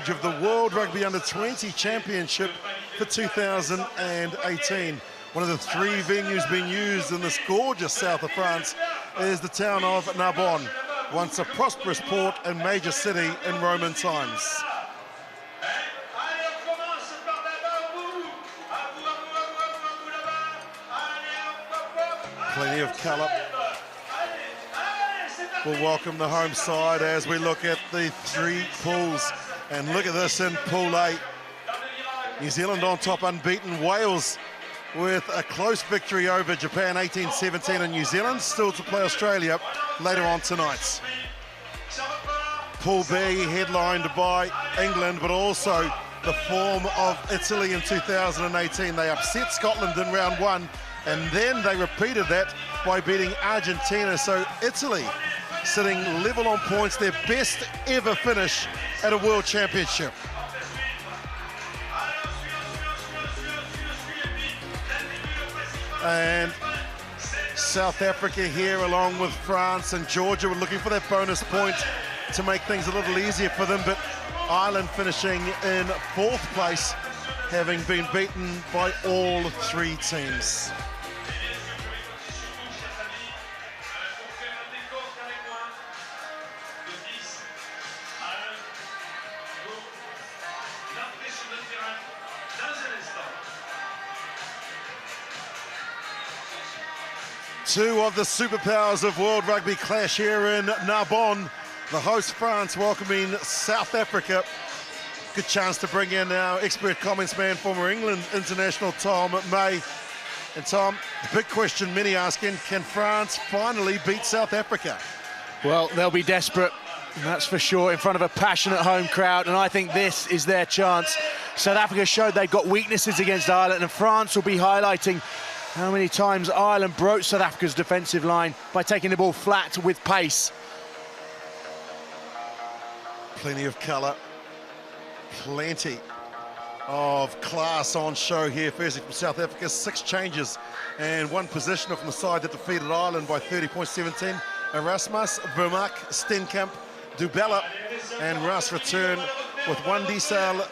coverage of the World Rugby Under-20 Championship for 2018. One of the three venues being used in this gorgeous south of France is the town of Narbonne, once a prosperous port and major city in Roman times. Plenty of colour. We'll welcome the home side as we look at the three pools. And look at this in Pool A. New Zealand on top, unbeaten. Wales with a close victory over Japan 18-17, and New Zealand still to play Australia later on tonight. Pool B headlined by England, but also the form of Italy in 2018. They upset Scotland in round one, and then they repeated that by beating Argentina. So Italy sitting level on points, their best ever finish at a World Championship. And South Africa here, along with France and Georgia, were looking for that bonus point to make things a little easier for them, but Ireland finishing in fourth place, having been beaten by all three teams. Two of the superpowers of World Rugby clash here in Narbonne. The host France welcoming South Africa. Good chance to bring in our expert comments man, former England international Tom May. And Tom, the big question many asking, can France finally beat South Africa? Well, they'll be desperate, that's for sure, in front of a passionate home crowd, and I think this is their chance. South Africa showed they've got weaknesses against Ireland, and France will be highlighting how many times Ireland broke South Africa's defensive line by taking the ball flat with pace. Plenty of colour, plenty of class on show here. Firstly from South Africa, 6 changes and one positioner from the side that defeated Ireland by 30 points, 17. Erasmus, Vermaak, Steenkamp, Dubella, and Russ return with one Diesel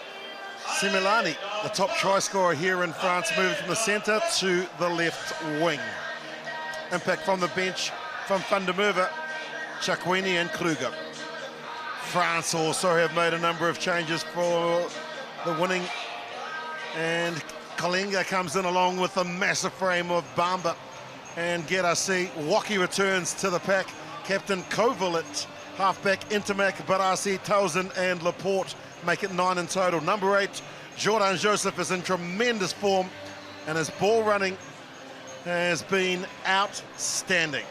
Similani, the top try scorer here in France, moving from the centre to the left wing. Impact from the bench from Van der Merwe, Chakwini and Kruger. France also have made a number of changes for the winning, and Kalinga comes in along with the massive frame of Bamba, and Gerasi Waki returns to the pack. Captain Koval at halfback, Intermac, Barasi, Towson and Laporte make it 9 in total. Number 8, Jordan Joseph is in tremendous form, and his ball running has been outstanding.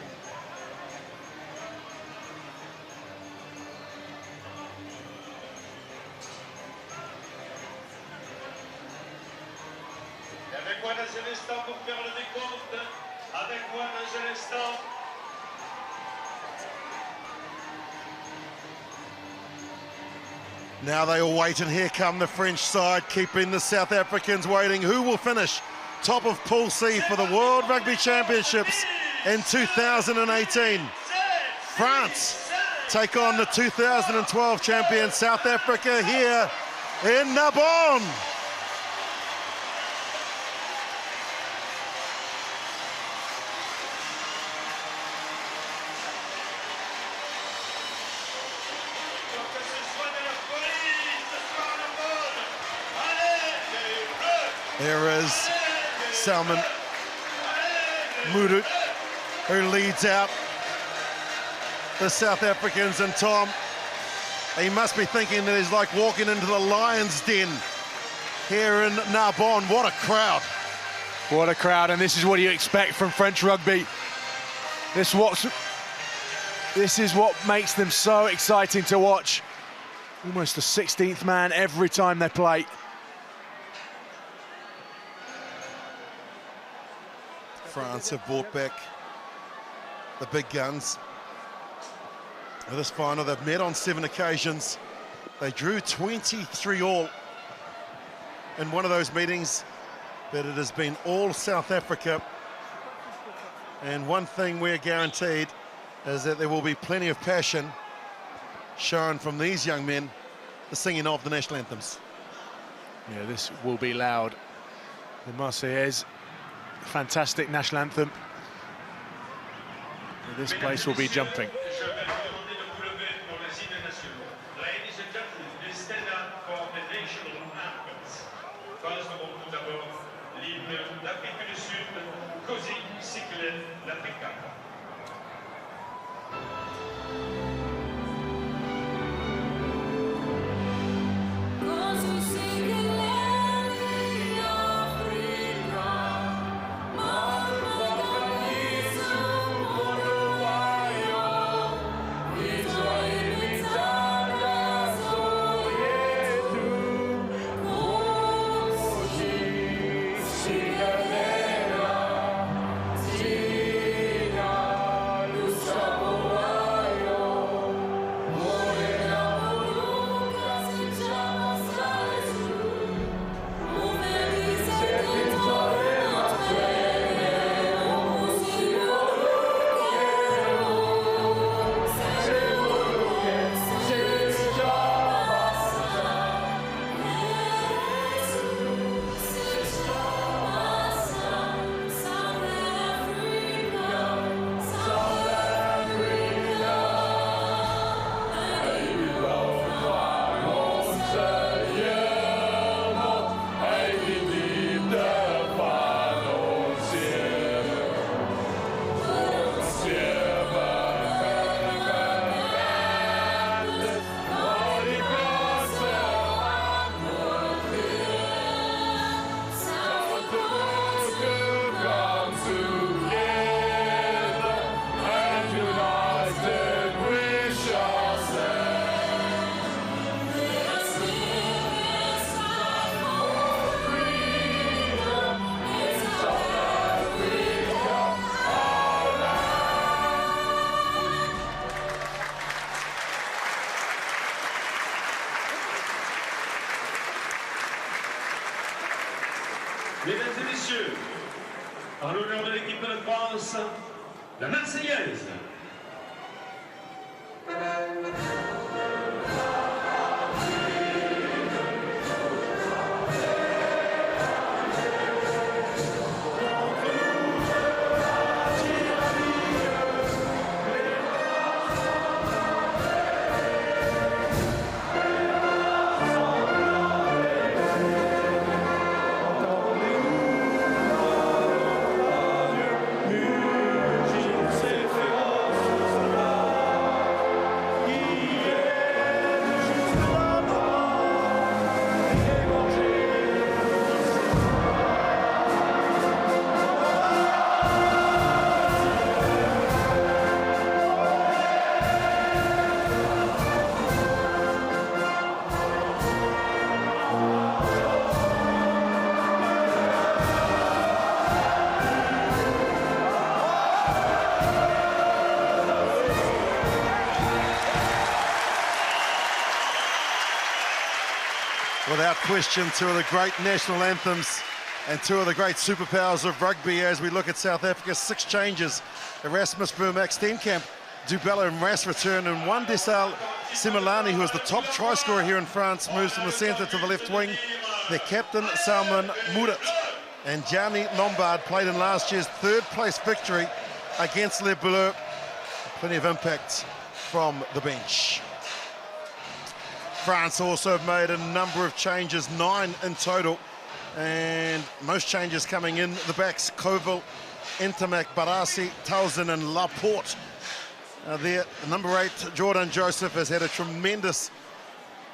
Now they all wait, and here come the French side, keeping the South Africans waiting. Who will finish top of Pool C for the World Rugby Championships in 2018? France take on the 2012 champion South Africa here in Narbonne. There is Salman Mudut, who leads out the South Africans. And Tom, he must be thinking that he's like walking into the lion's den here in Narbonne. What a crowd. What a crowd, and this is what you expect from French rugby. This is what makes them so exciting to watch. Almost the 16th man every time they play. France have brought back the big guns. For this final, they've met on 7 occasions. They drew 23 all in one of those meetings, but it has been all South Africa. And one thing we're guaranteed is that there will be plenty of passion shown from these young men the singing of the national anthems. Yeah, this will be loud. The Marseillaise, fantastic national anthem. This place will be jumping. Mesdames et messieurs, en l'honneur de l'équipe de France, la Marseillaise. Without question, two of the great national anthems and two of the great superpowers of rugby as we look at South Africa. 6 changes. Erasmus Burmack Steenkamp, Dubella and Ras return, and one Desal Similani, who is the top try scorer here in France, moves from the centre to the left wing. Their captain, Salman Murat, and Gianni Lombard played in last year's third-place victory against Les Bleus. Plenty of impact from the bench. France also have made a number of changes, 9 in total, and most changes coming in the backs. Koval, Ntamak, Barasi, Towson and Laporte. There, number 8, Jordan Joseph, has had a tremendous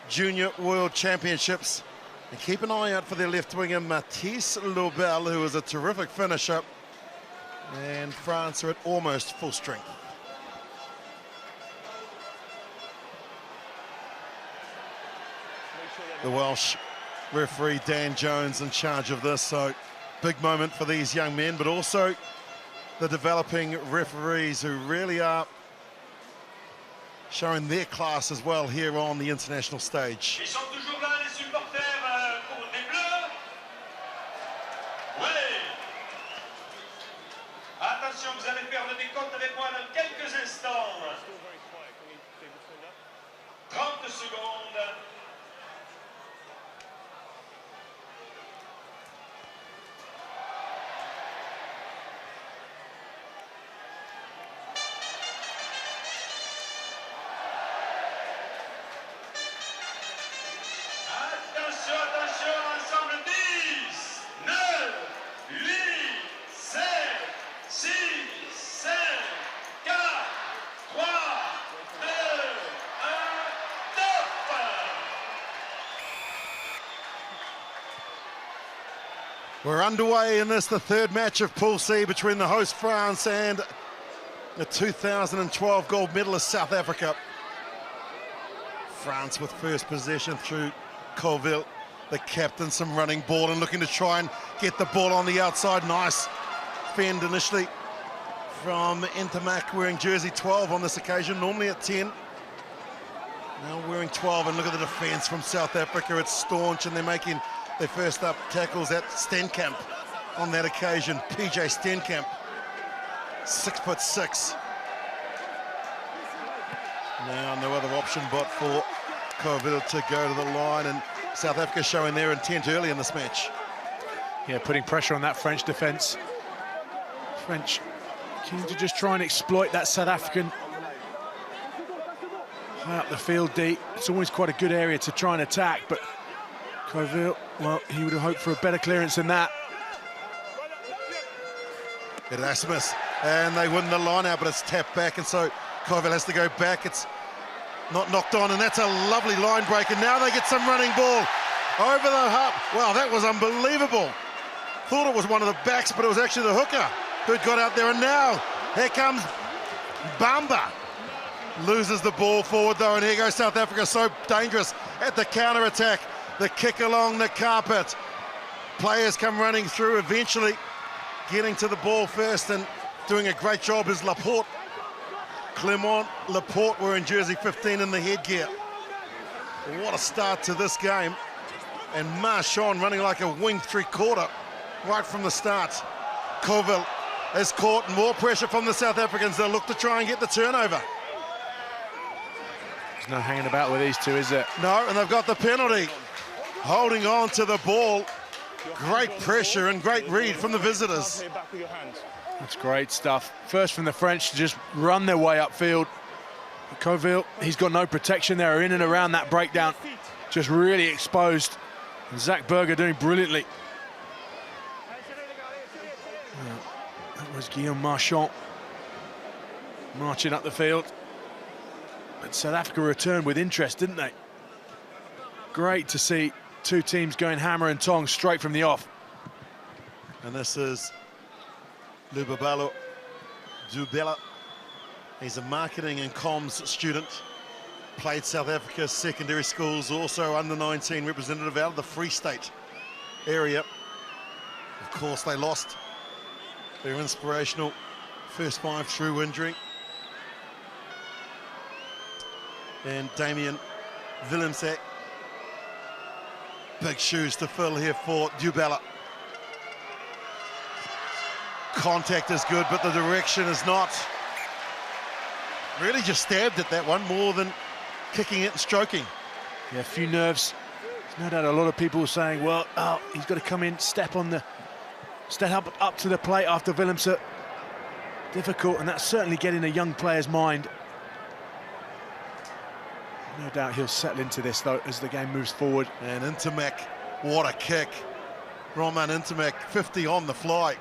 junior world championships. And keep an eye out for their left winger, Mathis Lobel, who is a terrific finisher. And France are at almost full strength. The Welsh referee Dan Jones in charge of this, so big moment for these young men, but also the developing referees who really are showing their class as well here on the international stage. Ils sont toujours là, les supporters pour les Bleus. Ouais. Attention, vous allez faire le décompte avec moi dans quelques instants. 30 secondes. We're underway in this, the third match of Pool C between the host France and the 2012 gold medalist South Africa. France with first possession through Colville, the captain, some running ball and looking to try and get the ball on the outside. Nice fend initially from Intermac, wearing jersey 12 on this occasion, normally at 10. Now wearing 12, and look at the defence from South Africa. It's staunch, and they're making their first up tackles at Stenkamp on that occasion. PJ Stenkamp, 6'6". Now no other option but for Colville to go to the line, and South Africa showing their intent early in this match. Yeah, putting pressure on that French defence. French keen to just try and exploit that South African high up the field deep. It's always quite a good area to try and attack, but Colville, well, he would have hoped for a better clearance than that. Erasmus, and they win the line out, but it's tapped back, and so Colville has to go back. It's not knocked on, and that's a lovely line break, and now they get some running ball over the hub. Wow, that was unbelievable. Thought it was one of the backs, but it was actually the hooker who'd got out there, and now here comes Bamba. Loses the ball forward though, and here goes South Africa, so dangerous at the counter-attack. The kick along the carpet. Players come running through, eventually getting to the ball first, and doing a great job is Laporte. Clement Laporte wearing jersey 15 in the headgear. What a start to this game. And Marchand running like a wing three-quarter right from the start. Colville is caught, and more pressure from the South Africans. They'll look to try and get the turnover. There's no hanging about with these two, is there? No, and they've got the penalty. Holding on to the ball. Great pressure and great read from the visitors. That's great stuff. First from the French to just run their way upfield. Colville, he's got no protection there, in and around that breakdown. Just really exposed. And Zach Berger doing brilliantly. That was Guillaume Marchand marching up the field. But South Africa returned with interest, didn't they? Great to see two teams going hammer and tongs straight from the off. And this is Lubabalo Dubela. He's a marketing and comms student. Played South Africa secondary schools, also under 19 representative out of the Free State area. Of course, they lost their inspirational first five through injury. And Damien Willemse. Big shoes to fill here for Dubela. Contact is good, but the direction is not. Really just stabbed at that one more than kicking it and stroking. Yeah, a few nerves. There's no doubt a lot of people saying, well, he's got to come in, step up to the plate after Willemse. Difficult, and that's certainly getting a young player's mind. No doubt he'll settle into this, though, as the game moves forward. And Intermac, what a kick. Roman Intermac, 50 on the fly.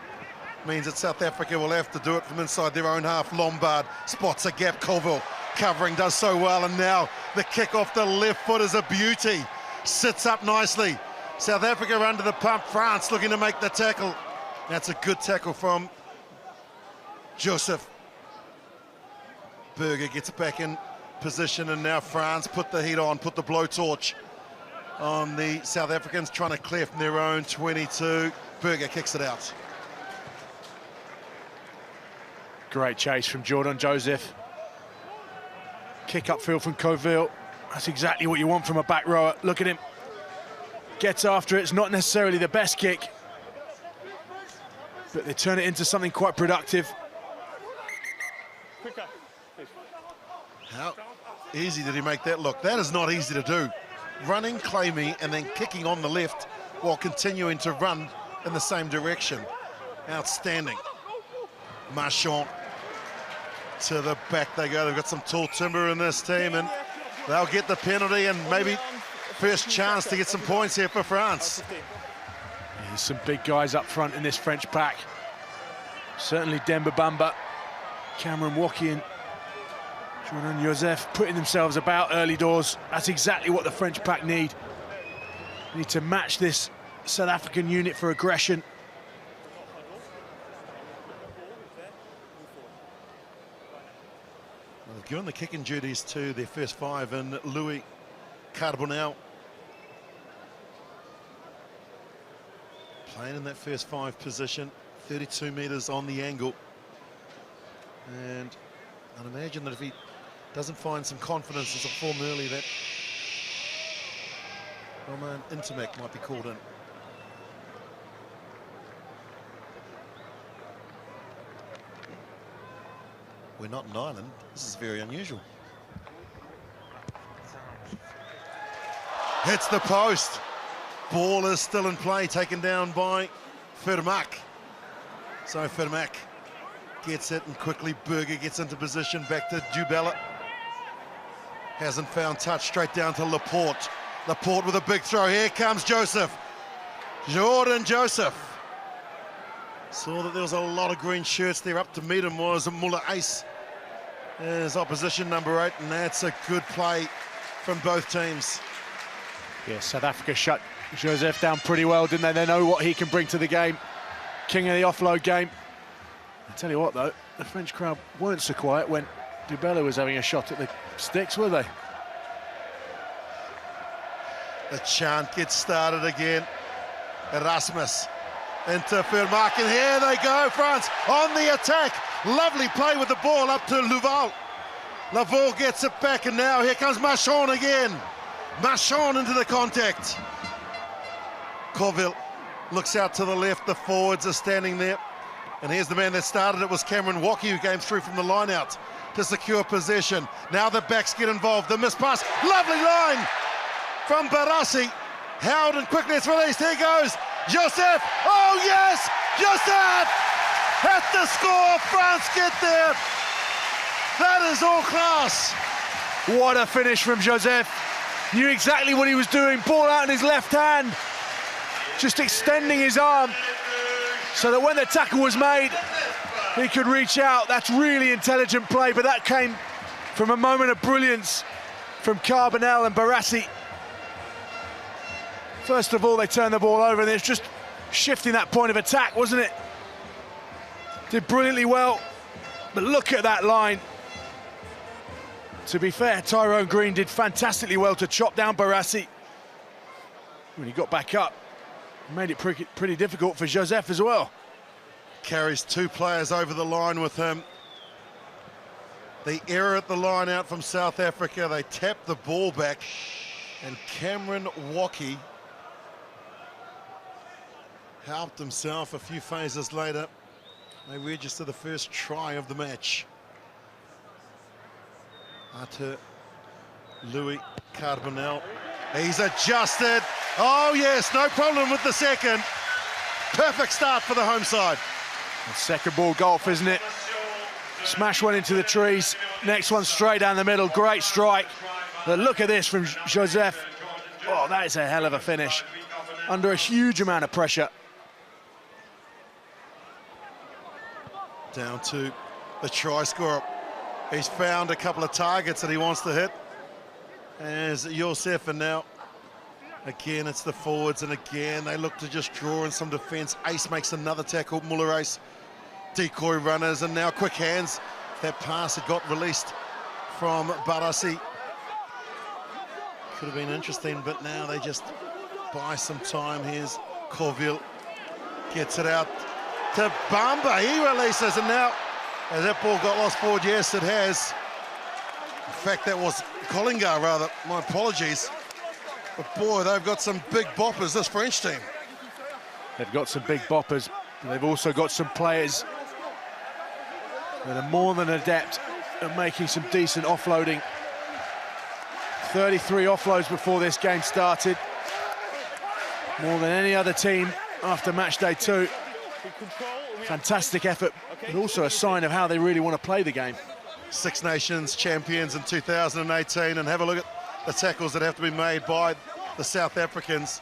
Means that South Africa will have to do it from inside their own half. Lombard spots a gap. Colville covering, does so well, and now the kick off the left foot is a beauty. Sits up nicely. South Africa under the pump. France looking to make the tackle. That's a good tackle from Joseph. Berger gets back in position, and now France put the heat on, put the blowtorch on the South Africans, trying to clear from their own 22. Berger kicks it out. Great chase from Jordan Joseph. Kick upfield from Colville. That's exactly what you want from a back rower. Look at him. Gets after it. It's not necessarily the best kick, but they turn it into something quite productive. How easy did he make that look? That is not easy to do. Running, claiming, and then kicking on the left while continuing to run in the same direction. Outstanding. Marchand to the back they go. They've got some tall timber in this team, and they'll get the penalty and maybe first chance to get some points here for France. There's some big guys up front in this French pack. Certainly Demba Bamba, Cameron Woki and Jordan Joseph putting themselves about early doors. That's exactly what the French pack need. They need to match this South African unit for aggression. Well, they've given the kicking duties to their first five in Louis Carbonell. Playing in that first five position, 32 metres on the angle. And I'd imagine that if he doesn't find some confidence as a form early, that Roman Intermac might be called in. We're not in Ireland. This is very unusual. Hits the post. Ball is still in play, taken down by Vermaak. So Vermaak gets it, and quickly Berger gets into position, back to Dubella. Hasn't found touch, straight down to Laporte. Laporte with a big throw. Here comes Joseph. Jordan Joseph. Saw that there was a lot of green shirts there. Up to meet him was Muller Ace, his opposition number 8, and that's a good play from both teams. Yeah, South Africa shut Joseph down pretty well, didn't they? They know what he can bring to the game. King of the offload game. I tell you what, though, the French crowd weren't so quiet when Dubella was having a shot at the sticks, were they? The chant gets started again. Erasmus into Vermaak, and here they go, France on the attack. Lovely play with the ball up to Laval. Laval gets it back, and now here comes Machon again. Machon into the contact. Colville looks out to the left, the forwards are standing there. And here's the man that started it, was Cameron Wacky, who came through from the line out to secure possession. Now the backs get involved, the missed pass, lovely line from Barassi. Howden quickly, it's released, here goes Joseph, oh yes, Joseph has to score, France get there. That is all class. What a finish from Joseph. Knew exactly what he was doing, ball out in his left hand, just extending his arm so that when the tackle was made, he could reach out. That's really intelligent play, but that came from a moment of brilliance from Carbonell and Barassi. First of all, they turned the ball over, and it's just shifting that point of attack, wasn't it? Did brilliantly well, but look at that line. To be fair, Tyrone Green did fantastically well to chop down Barassi. When he got back up, made it pretty difficult for Joseph as well. Carries two players over the line with him. The error at the line out from South Africa, they tapped the ball back, and Cameron Wacky helped himself a few phases later. They register the first try of the match. To Louis Carbonell. He's adjusted. Oh yes, no problem with the second. Perfect start for the home side. Second ball golf, isn't it? Smash one into the trees. Next one straight down the middle. Great strike. But look at this from Joseph. Oh, that is a hell of a finish. Under a huge amount of pressure. Down to the try scorer. He's found a couple of targets that he wants to hit. As Joseph, and now again it's the forwards, and again they look to just draw in some defence. Ace makes another tackle, Muller Ace. Decoy runners, and now quick hands. That pass had got released from Barassi. Could have been interesting, but now they just buy some time. Here's Colville, gets it out to Bamba. He releases, and now as that ball got lost forward, yes, it has. In fact, that was Collingar, rather. My apologies. But boy, they've got some big boppers, this French team. They've got some big boppers, but they've also got some players that are more than adept at making some decent offloading. 33 offloads before this game started. More than any other team after match day 2. Fantastic effort, but also a sign of how they really want to play the game. Six Nations champions in 2018, and have a look at the tackles that have to be made by the South Africans.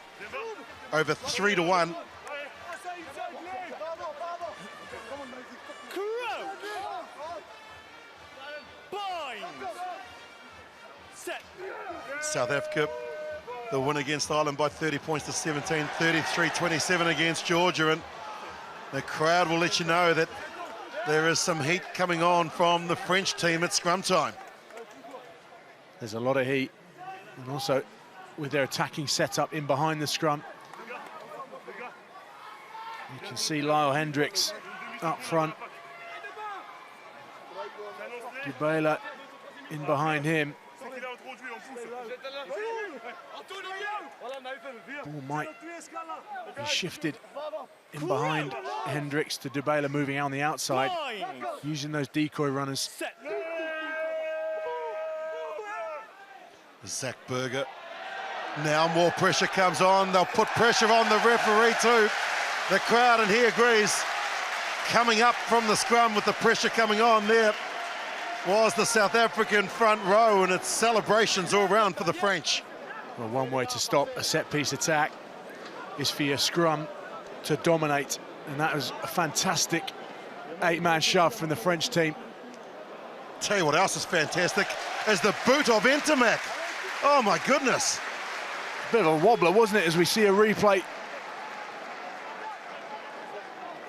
Over 3-1. South Africa the win against Ireland by 30 points to 17, 33-27 against Georgia. And the crowd will let you know that there is some heat coming on from the French team at scrum time. There's a lot of heat, and also with their attacking setup in behind the scrum. You can see Lyle Hendricks up front. Dubela in behind him. Ball might be shifted in behind Hendricks to Dubela, moving out on the outside, using those decoy runners. Zach Berger. Now more pressure comes on. They'll put pressure on the referee too. The crowd, and he agrees. Coming up from the scrum with the pressure coming on there was the South African front row, and it's celebrations all round for the French. Well, one way to stop a set-piece attack is for your scrum to dominate, and that was a fantastic 8-man shove from the French team. Tell you what else is fantastic is the boot of Intermac. Oh my goodness. Bit of a wobbler, wasn't it, as we see a replay.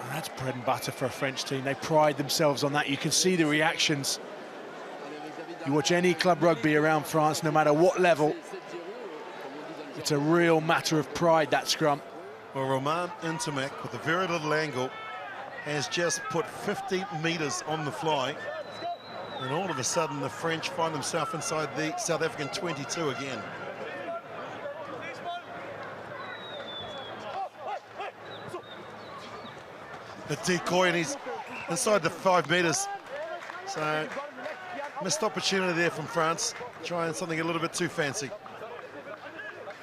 And that's bread and butter for a French team. They pride themselves on that. You can see the reactions. You watch any club rugby around France, no matter what level, it's a real matter of pride, that scrum. Well, Romain Intermac, with a very little angle, has just put 50 metres on the fly. And all of a sudden, the French find themselves inside the South African 22 again. The decoy, and he's inside the 5 metres. So, missed opportunity there from France, trying something a little bit too fancy.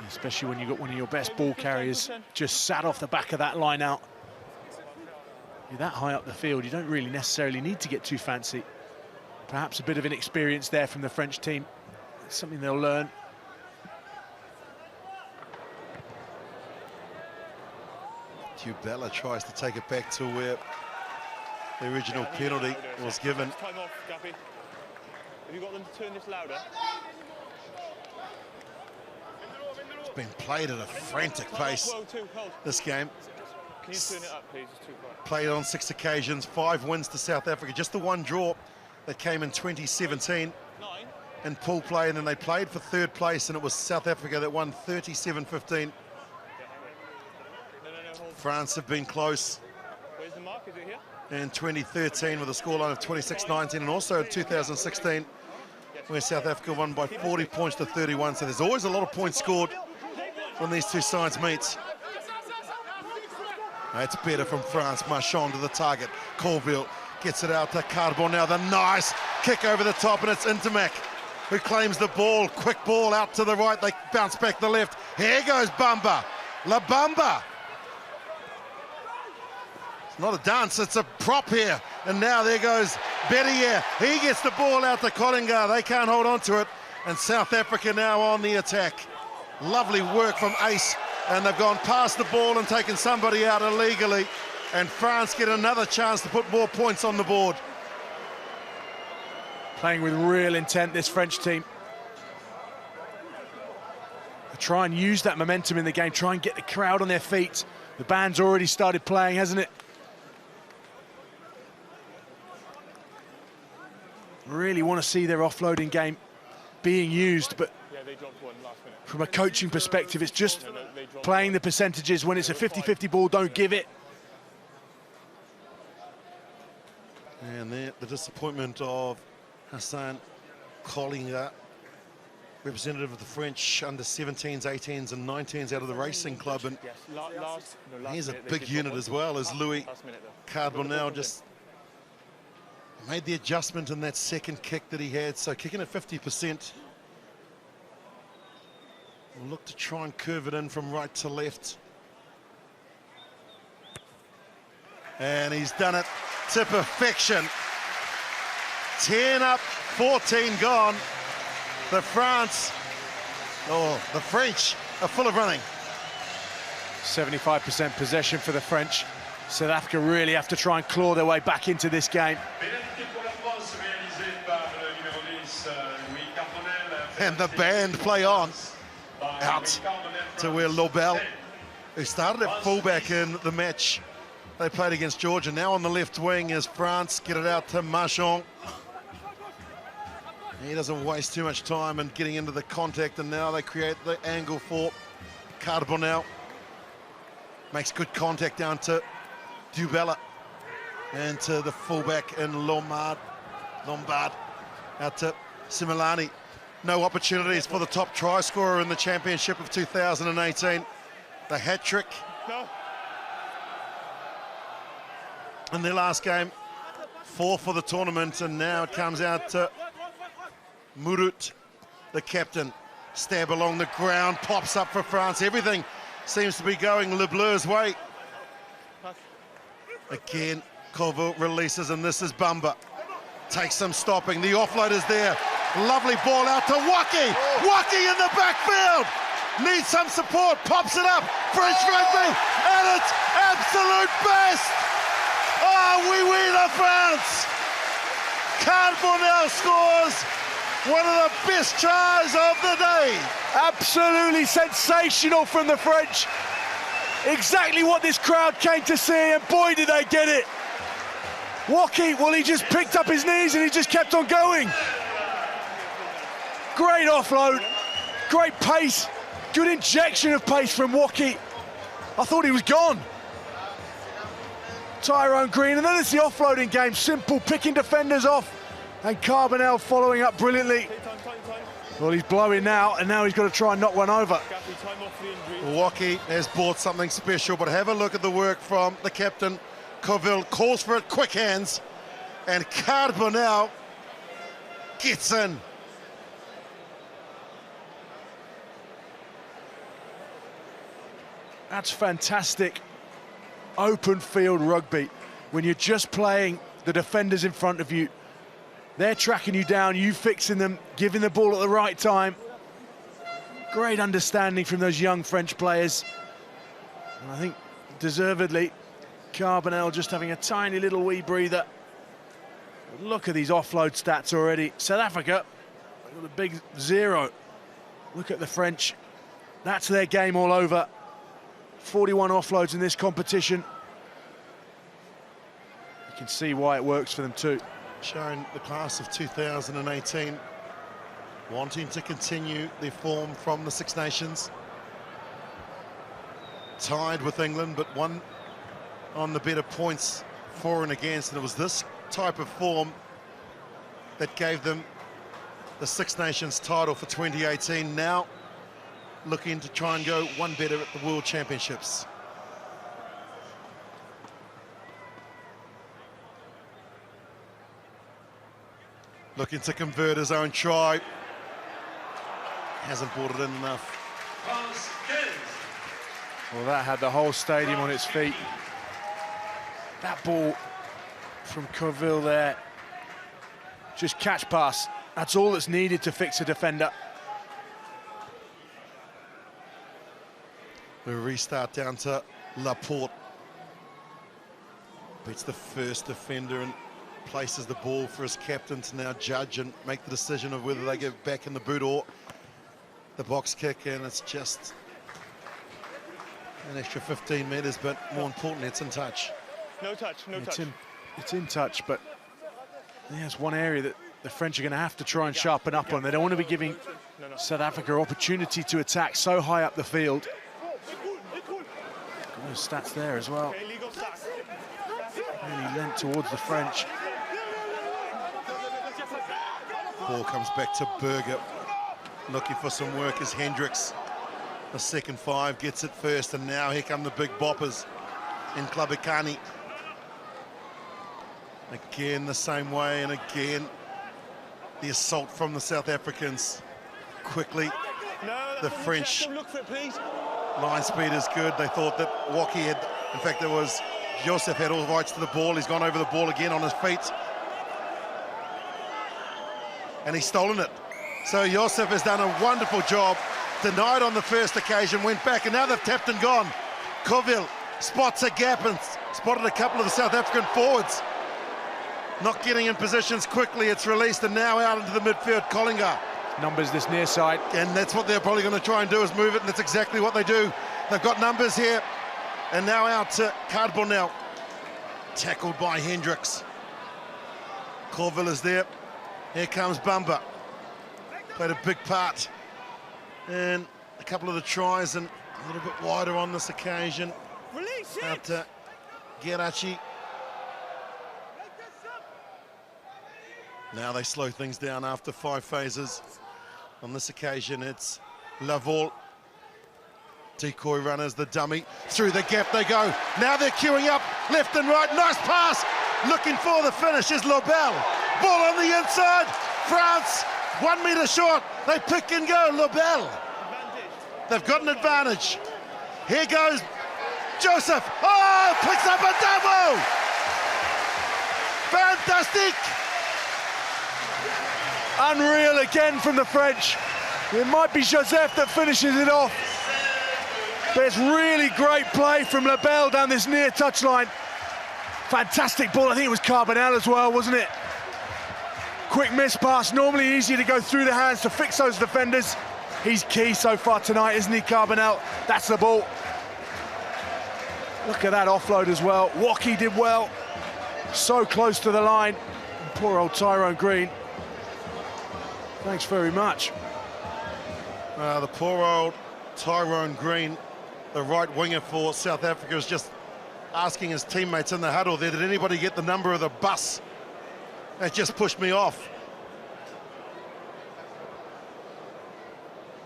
Especially when you've got one of your best ball carriers just sat off the back of that line out. You're that high up the field, you don't really necessarily need to get too fancy. Perhaps a bit of inexperience there from the French team. It's something they'll learn. Dubela tries to take it back to where the original penalty was given. Time off, Gappy. Have you got them to turn this louder? It's been played at a frantic pace, this game. Can you turn it up, please? It's too quiet. Played on 6 occasions, 5 wins to South Africa. Just the one draw that came in 2017 in pool play, and then they played for 3rd place, and it was South Africa that won 37-15. France have been close. Where's the mark? Is it here? In 2013 with a scoreline of 26-19, and also in 2016 where South Africa won by 40 points to 31. So there's always a lot of points scored when these two sides meet. That's better from France. Marchand to the target. Colville gets it out to Carbon now. The nice kick over the top, and it's Intermac who claims the ball. Quick ball out to the right. They bounce back the left. Here goes Bamba. La Bamba. It's not a dance, it's a prop here. And now there goes Bettier. He gets the ball out to Collingar. They can't hold on to it. And South Africa now on the attack. Lovely work from Ace. And they've gone past the ball and taken somebody out illegally. And France get another chance to put more points on the board. Playing with real intent, this French team. They try and use that momentum in the game, try and get the crowd on their feet. The band's already started playing, hasn't it? Really want to see their offloading game being used, but from a coaching perspective, it's just playing the percentages. When it's a 50-50 ball, don't give it. And there, the disappointment of Hassan Collingar, representative of the French under 17s, 18s and 19s out of the racing club. And he's a big unit as well as Louis Carbonell. Just made the adjustment in that second kick that he had. So kicking at 50%. We'll look to try and curve it in from right to left. And he's done it to perfection. 10 up, 14 gone. The French are full of running. 75% possession for the French. South Africa really have to try and claw their way back into this game. And the band play on. out to where Lobel, who started at fullback in the match they played against Georgia. Now on the left wing is France, get it out to Marchand. He doesn't waste too much time in getting into the contact, and now they create the angle for Carbonell. Makes good contact down to Dubella and to the fullback in Lombard. Out to Similani. No opportunities for the top try scorer in the championship of 2018. The hat-trick in their last game, 4 for the tournament, and now it comes out to Murut, the captain. Stab along the ground, pops up for France. Everything seems to be going Le Bleu's way. Again, Colville releases, and this is Bamba. Takes some stopping. The offload is there. Lovely ball out to Waki. Waki in the backfield. Needs some support. Pops it up. French rugby at its absolute best. Oh, oui, la France. Carbonell scores one of the best tries of the day. Absolutely sensational from the French. Exactly what this crowd came to see, and boy, did they get it. Waki, well, he just picked up his knees and he just kept on going. Great offload, great pace, good injection of pace from Waki. I thought he was gone. Tyrone Green, and then it's the offloading game. Simple, picking defenders off, and Carbonell following up brilliantly. Well, he's blowing now, and now he's got to try and knock one over. Waki has brought something special, but have a look at the work from the captain. Colville calls for it, quick hands, and Carbonell gets in. That's fantastic open field rugby. When you're just playing the defenders in front of you, they're tracking you down, you fixing them, giving the ball at the right time. Great understanding from those young French players. And I think deservedly, Carbonell just having a tiny little wee breather. Look at these offload stats already. South Africa with a big 0. Look at the French. That's their game all over. 41 offloads in this competition. You can see why it works for them too. Showing the class of 2018 wanting to continue their form from the Six Nations. Tied with England, but one on the better points for and against, and it was this type of form that gave them the Six Nations title for 2018. Now looking to try and go one better at the World Championships. Looking to convert his own try. Hasn't brought it in enough. Well, that had the whole stadium on its feet. That ball from Colville there. Just catch pass. That's all that's needed to fix a defender. The restart down to Laporte. Beats the first defender and places the ball for his captain to now judge and make the decision of whether they get back in the boot or the box kick, and it's just an extra 15 metres, but more importantly, it's in touch. No touch, no touch. It's in touch, but yeah, it's one area that the French are going to have to try and sharpen up on. They don't want to be giving South Africa opportunity to attack so high up the field. Those stats there as well. Really lent towards the French. Ball comes back to Berger. Looking for some work as Hendricks. The second 5 gets it first, and now here come the big boppers in Klabikani. Again the same way, and again the assault from the South Africans. Quickly, the French line speed is good. They thought that Waki had, in fact it was Joseph had all the rights to the ball. He's gone over the ball again on his feet. And he's stolen it. So Joseph has done a wonderful job. Denied on the first occasion, went back, and now they've tapped and gone. Colville spots a gap and spotted a couple of the South African forwards. Not getting in positions quickly, it's released, and now out into the midfield, Collinger. numbers this near side. And that's what they're probably going to try and do, is move it, and that's exactly what they do. They've got numbers here. And now out to Carbonell. Tackled by Hendricks. Colville is there. Here comes Bumba. Played a big part in a couple of the tries, and a little bit wider on this occasion. Release it! Out to Geraci. Now they slow things down after 5 phases. On this occasion, it's Laval. Decoy runners, the dummy. Through the gap they go. Now they're queuing up left and right. Nice pass. Looking for the finish is Lobel. Ball on the inside. France, 1 metre short. They pick and go. Lobel. They've got an advantage. Here goes Joseph. Oh, picks up a double. Fantastic. Unreal again from the French. It might be Joseph that finishes it off. But it's really great play from Labelle down this near touchline. Fantastic ball. I think it was Carbonell as well, wasn't it? Quick miss pass, normally easier to go through the hands to fix those defenders. He's key so far tonight, isn't he, Carbonell? That's the ball. Look at that offload as well. Waukee did well. So close to the line. And poor old Tyrone Green. Thanks very much. The poor old Tyrone Green, the right winger for South Africa, is just asking his teammates in the huddle there, did anybody get the number of the bus? That just pushed me off.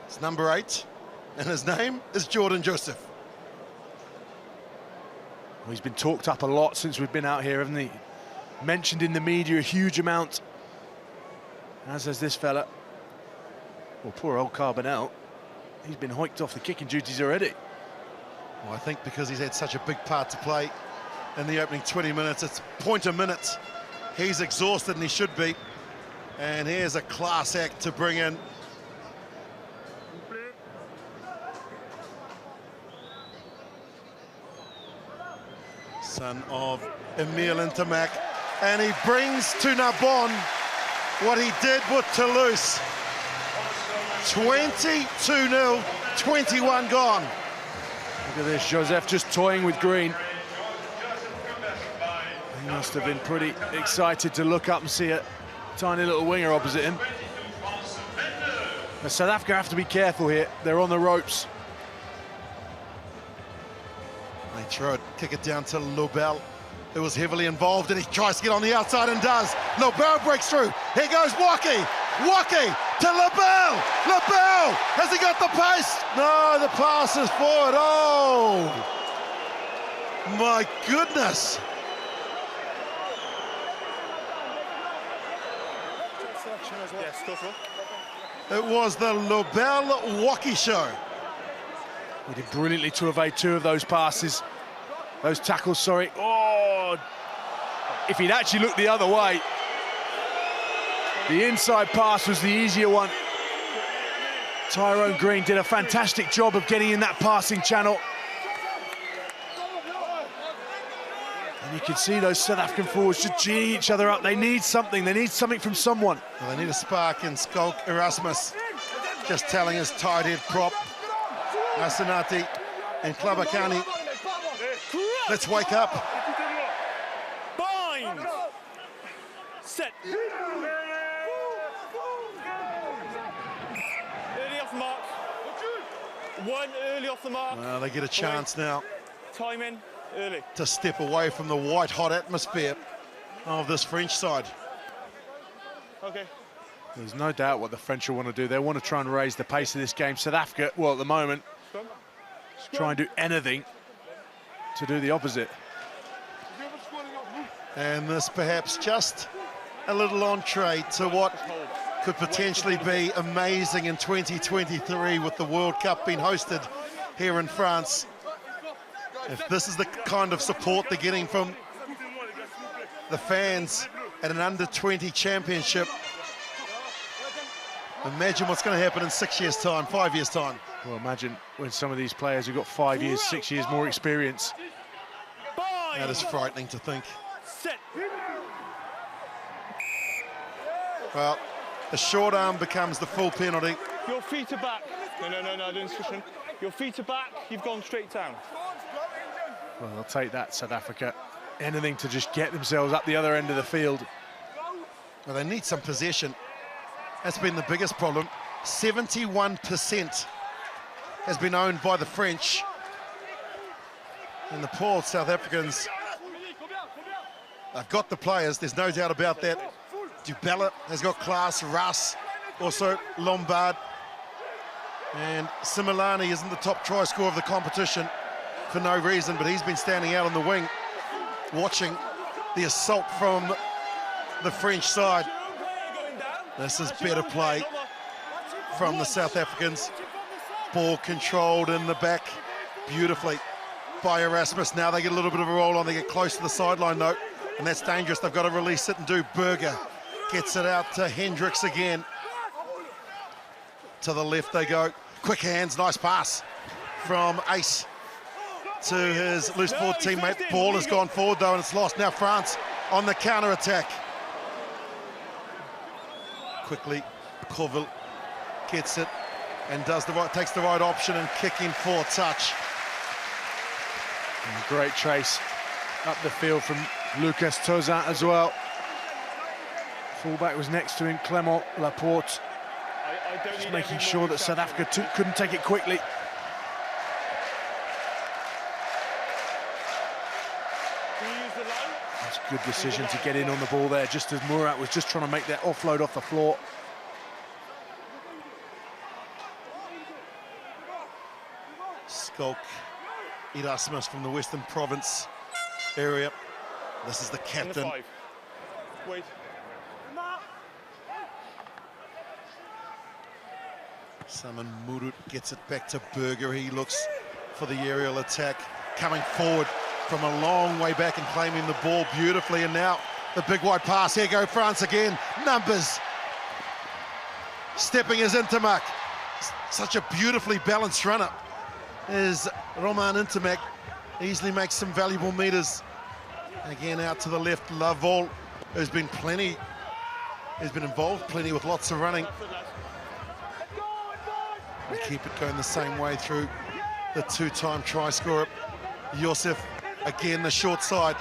It's number 8, and his name is Jordan Joseph. Well, he's been talked up a lot since we've been out here, hasn't he? Mentioned in the media a huge amount, as has this fella. Well, poor old Carbonell. He's been hoiked off the kicking duties already. Well, I think because he's had such a big part to play in the opening 20 minutes, it's point a minute. He's exhausted, and he should be. And here's a class act to bring in. Son of Emile Intermac. And he brings to Narbonne what he did with Toulouse. 22-0, 21 gone. Look at this, Joseph just toying with Green. He must have been pretty excited to look up and see a tiny little winger opposite him. But South Africa have to be careful here. They're on the ropes. They try to kick it down to Lobel, who was heavily involved, and he tries to get on the outside and does. Lobel breaks through. Here goes Waukee. Waukee to Lobel. Lobel, has he got the pace? No, the pass is forward. Oh, my goodness. It was the Lobel-Waukee show. He did brilliantly to evade 2 of those passes. Those tackles, sorry. Oh, if he'd actually looked the other way, the inside pass was the easier one. Tyrone Green did a fantastic job of getting in that passing channel. And you can see those South African forwards just geeing each other up. They need something. They need something from someone. Well, they need a spark in Skulk Erasmus, just telling his tight head prop, Asanati and Klabakani, let's wake up. Bind! Set! Early off the mark. 1 early off the mark. Well, they get a chance now Time in, early. to step away from the white-hot atmosphere of this French side. Okay. There's no doubt what the French will want to do. They want to try and raise the pace of this game. South Africa, well, at the moment, try and do anything to do the opposite. And this perhaps just a little entree to what could potentially be amazing in 2023 with the World Cup being hosted here in France. If this is the kind of support they're getting from the fans at an under-20 championship, imagine what's going to happen in 6 years' time, 5 years' time. Well, imagine when some of these players have got 5 years, 6 years more experience. That is frightening to think. Set. Well, The short arm becomes the full penalty. Your feet are back. No, I didn't switch in. Your feet are back, you've gone straight down. Well, they'll take that, South Africa. Anything to just get themselves up the other end of the field. Well, they need some possession. That's been the biggest problem. 71% has been owned by the French. And the poor South Africans, they've got the players, there's no doubt about that. Dubella has got class, Russ, also Lombard. And Similani isn't the top try scorer of the competition for no reason, but he's been standing out on the wing, watching the assault from the French side. This is better play from the South Africans. Ball controlled in the back beautifully by Erasmus. Now they get a little bit of a roll on, they get close to the sideline though, and that's dangerous. They've got to release it and do. Berger gets it out to Hendricks again. To the left they go. Quick hands, nice pass from Ace to his loose forward teammate. Ball has gone forward though, and it's lost. Now France on the counter attack. Quickly, Colville gets it and takes the right option and kicking for touch. And a great trace up the field from Lucas Tozan as well. Fullback was next to him, Clement Laporte. Just making sure that South Africa couldn't take it quickly. That's a good decision to get in on the ball there, just as Murat was just trying to make that offload off the floor. Skulk Erasmus from the Western Province area. This is the captain. Wait. Saman Murut gets it back to Berger. He looks for the aerial attack, coming forward from a long way back and claiming the ball beautifully. And now the big wide pass. Here go France again. Numbers. Stepping his Intermac. Such a beautifully balanced runner is Roman Intermac. Easily makes some valuable meters. Again out to the left, Lavol, who's been involved plenty with lots of running. They keep it going the same way through the two-time try scorer, Yosef. Again, the short side.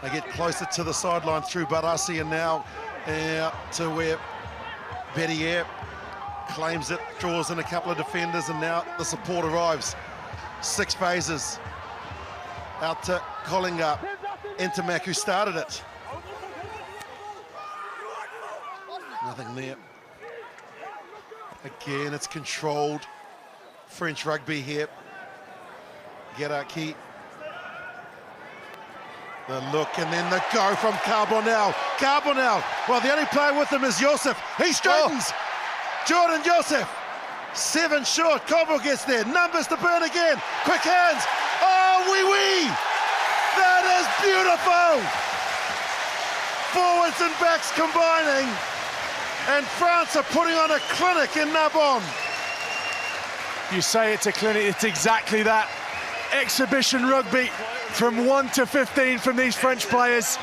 They get closer to the sideline through Barassi, and now to where Berrier claims it, draws in a couple of defenders, and now the support arrives. 6 phases. Out to Collinga. Intermac, who started it. Nothing there. Again, it's controlled. French rugby here. Geraki. The look and then the go from Carbonell. Carbonell, well, the only player with him is Joseph. He straightens. Jordan Joseph. 7 short. Kobo gets there. Numbers to burn again. Quick hands. Oh, wee. That is beautiful. Forwards and backs combining. And France are putting on a clinic in Narbonne. You say it's a clinic, it's exactly that. Exhibition rugby from 1 to 15 from these French players.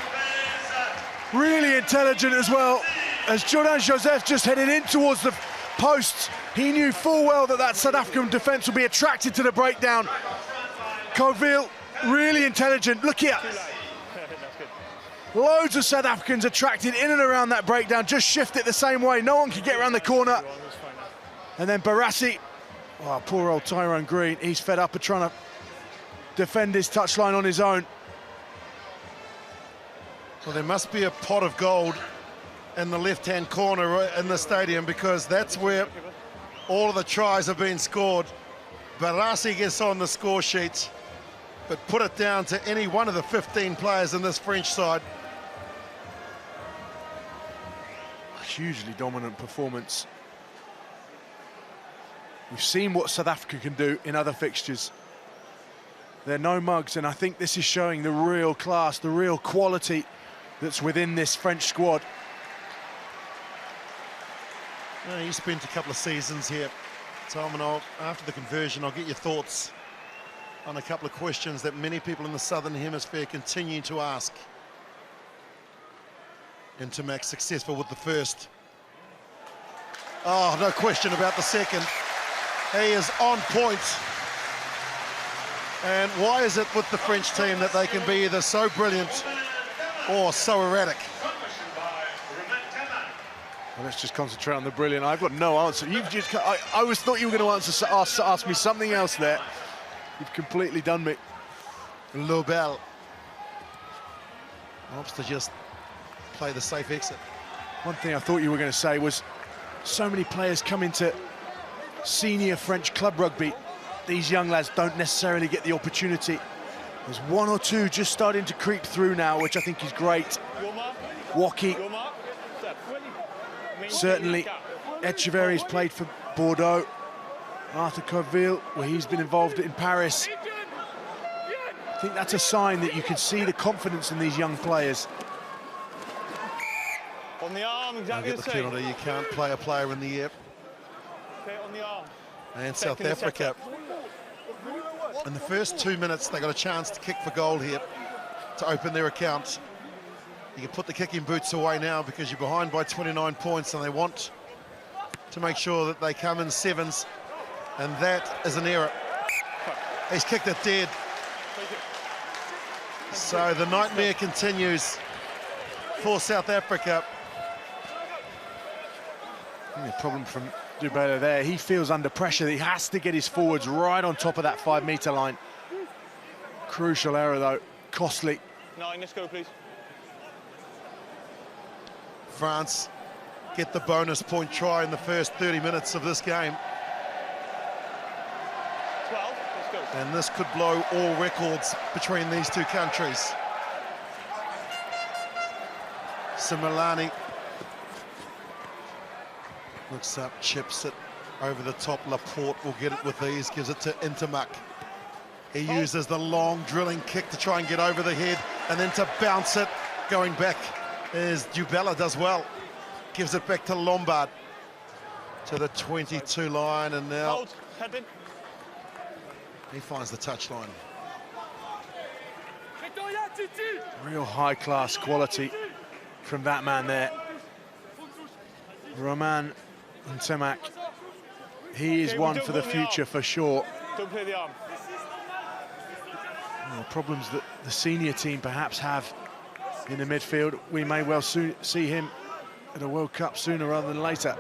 Really intelligent as well. As Jordan Joseph just headed in towards the posts, he knew full well that South African defence would be attracted to the breakdown. Colville, really intelligent. Look here. Loads of South Africans attracted in and around that breakdown, just shift it the same way. No one can get around the corner. And then Barassi, oh, poor old Tyrone Green, he's fed up of trying to defend his touchline on his own. Well, there must be a pot of gold in the left-hand corner in the stadium, because that's where all of the tries have been scored. Barassi gets on the score sheet, but put it down to any one of the 15 players in this French side. Hugely dominant performance. We've seen what South Africa can do in other fixtures. They're no mugs, and I think this is showing the real class, the real quality that's within this French squad. You spent a couple of seasons here, Tom, and after the conversion, I'll get your thoughts on a couple of questions that many people in the Southern Hemisphere continue to ask. Intermac successful with the first. Oh, no question about the second. He is on point. And why is it with the French team that they can be either so brilliant or so erratic? Well, let's just concentrate on the brilliant. I've got no answer. I always thought you were going to ask me something else there. You've completely done me. Lobel opts to just play the safe exit. One thing I thought you were going to say was so many players come into senior French club rugby. These young lads don't necessarily get the opportunity. There's one or two just starting to creep through now, which I think is great. Woki, certainly Echeverry's played for Bordeaux. Arthur Corville, well, he's been involved in Paris. I think that's a sign that you can see the confidence in these young players. On the arm, exactly Get the penalty. You can't play a player in the air. Okay, on the arm. And South Africa, in the first 2 minutes, they got a chance to kick for goal here to open their account. You can put the kicking boots away now because you're behind by 29 points and they want to make sure that they come in sevens, and that is an error. He's kicked it dead. So the nightmare continues for South Africa. I think the problem from Dubela there, he feels under pressure. He has to get his forwards right on top of that 5 metre line. Crucial error though, costly. 9, let's go please. France get the bonus point try in the first 30 minutes of this game. 12, let's go. And this could blow all records between these two countries. Similani looks up, chips it over the top. Laporte will get it with ease, gives it to Intermuck. He uses the long drilling kick to try and get over the head, and then to bounce it, going back is Dubela does well. Gives it back to Lombard, to the 22 line, and now Hold, head in. he finds the touchline. Real high-class quality from that man there. Roman Ntemak, he is one for the future for sure. Don't play the arm. The problems that the senior team perhaps have in the midfield, we may well soon see him at a World Cup sooner rather than later.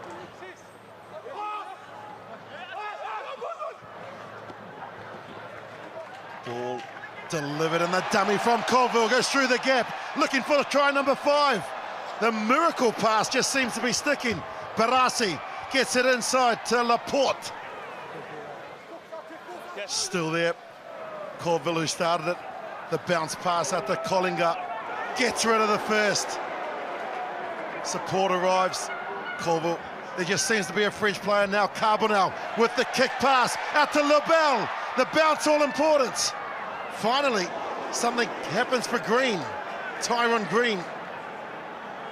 Ball delivered, and the dummy from Colville goes through the gap, looking for try number 5. The miracle pass just seems to be sticking. Barassi gets it inside to Laporte. Yes. Still there. Colville, who started it. The bounce pass out to Collinger. Gets rid of the first. Support arrives. Colville. There just seems to be a French player now. Carbonell with the kick pass out to Lebel. The bounce all important. Finally, something happens for Green. Tyrone Green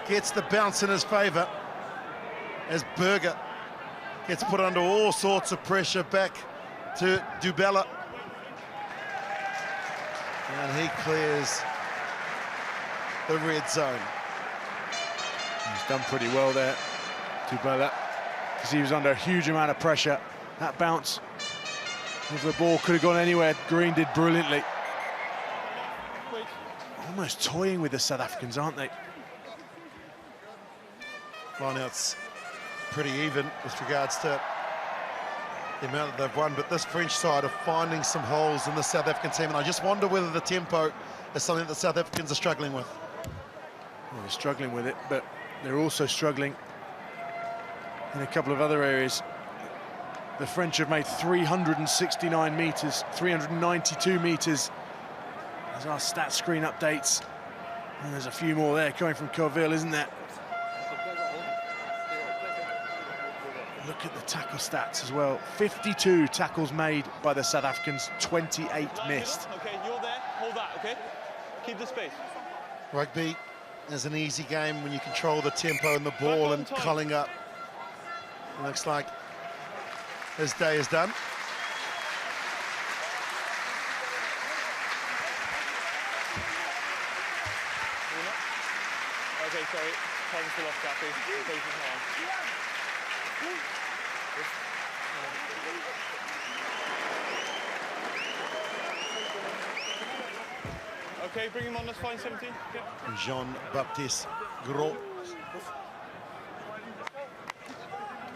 gets the bounce in his favour as Berger gets put under all sorts of pressure back to Dubela. And he clears the red zone. He's done pretty well there, Dubela, because he was under a huge amount of pressure. That bounce of the ball could have gone anywhere. Green did brilliantly. Almost toying with the South Africans, aren't they? Lineouts pretty even with regards to the amount that they've won, but this French side are finding some holes in the South African team, and I just wonder whether the tempo is something that the South Africans are struggling with. Well, they're struggling with it, but they're also struggling in a couple of other areas. The French have made 369 metres, 392 metres. There's our stat screen updates. And there's a few more there coming from Corville, isn't there? Look at the tackle stats as well. 52 tackles made by the South Africans, 28 missed. Okay, you're there, hold that, okay? Keep the space. Rugby is an easy game when you control the tempo and the ball, and culling up. It looks like his day is done. Okay, sorry. Time's still off, Cappy. Okay, bring him on, that's fine, 17. Yeah. Jean-Baptiste Gros.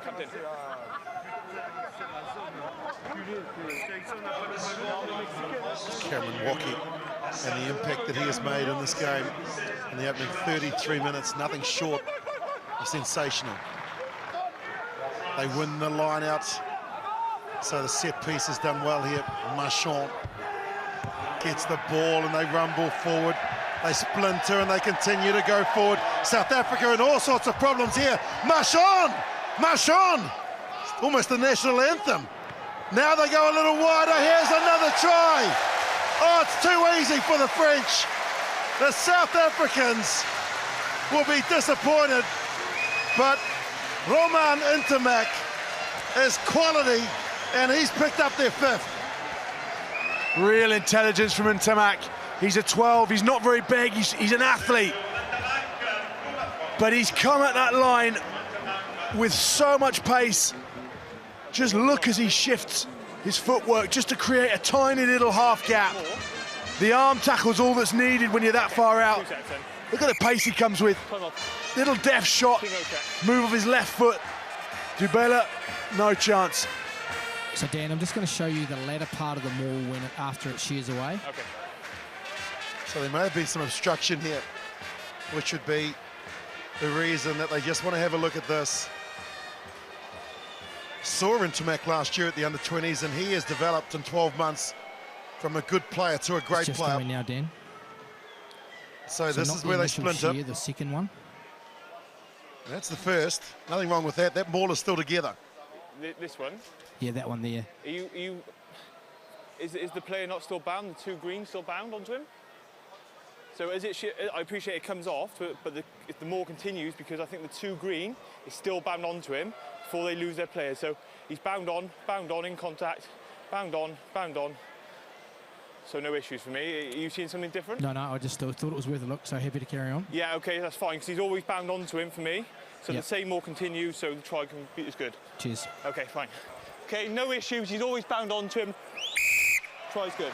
Captain. Cameron Walkie and the impact that he has made in this game in the opening 33 minutes, nothing short of sensational. They win the line out, so the set piece is done well here. Marchand gets the ball and they rumble forward. They splinter and they continue to go forward. South Africa in all sorts of problems here. Marchand! Marchand! Almost the national anthem. Now they go a little wider. Here's another try. Oh, it's too easy for the French. The South Africans will be disappointed, but Romain Ntamack is quality and he's picked up their 5th. Real intelligence from Ntamack. He's a 12, he's not very big, he's an athlete. But he's come at that line with so much pace. Just look as he shifts his footwork just to create a tiny little half gap. The arm tackle's all that's needed when you're that far out. Look at the pace he comes with. Little deft shot, move of his left foot. Dubela, no chance. So Dan, I'm just going to show you the latter part of the maul after it shears away. Okay. So there may have been some obstruction here, which would be the reason that they just want to have a look at this. Saw Ntamack last year at the under-20s, and he has developed in 12 months from a good player to a great It's just player. going now, Dan. So this is where they splinter. Shear, the second one. That's the first. Nothing wrong with that. That maul is still together. This one? Yeah, that one there. Is the player not still bound? The 2 green still bound onto him? So as it, I appreciate it comes off, but the maul continues because I think the 2 green is still bound onto him before they lose their player. So he's bound on, in contact, bound on. So no issues for me. Are you seeing something different? No, I just thought it was worth a look, so happy to carry on. Yeah, okay, that's fine, because he's always bound onto him for me. So the same maul continues, so the try is good. Cheers. Okay, fine. Okay, no issues, he's always bound onto him. Try's good.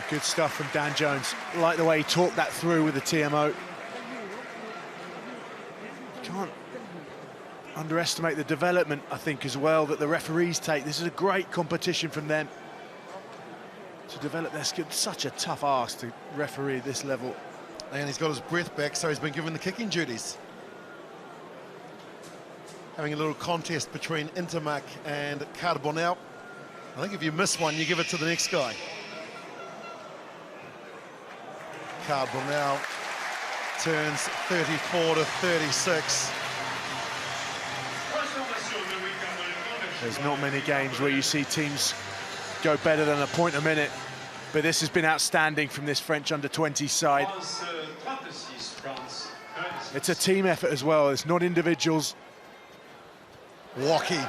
Good stuff from Dan Jones. Like the way he talked that through with the TMO. Can't underestimate the development, I think, as well, that the referees take. This is a great competition from them to develop their skill. Such a tough ask to referee at this level. And he's got his breath back, so he's been given the kicking duties. Having a little contest between Ntamack and Carbonell. I think if you miss one, you give it to the next guy. Carbonell turns 34 to 36. There's not many games where you see teams go better than a point a minute, but this has been outstanding from this French under-20 side. It's a team effort as well, it's not individuals. Walkie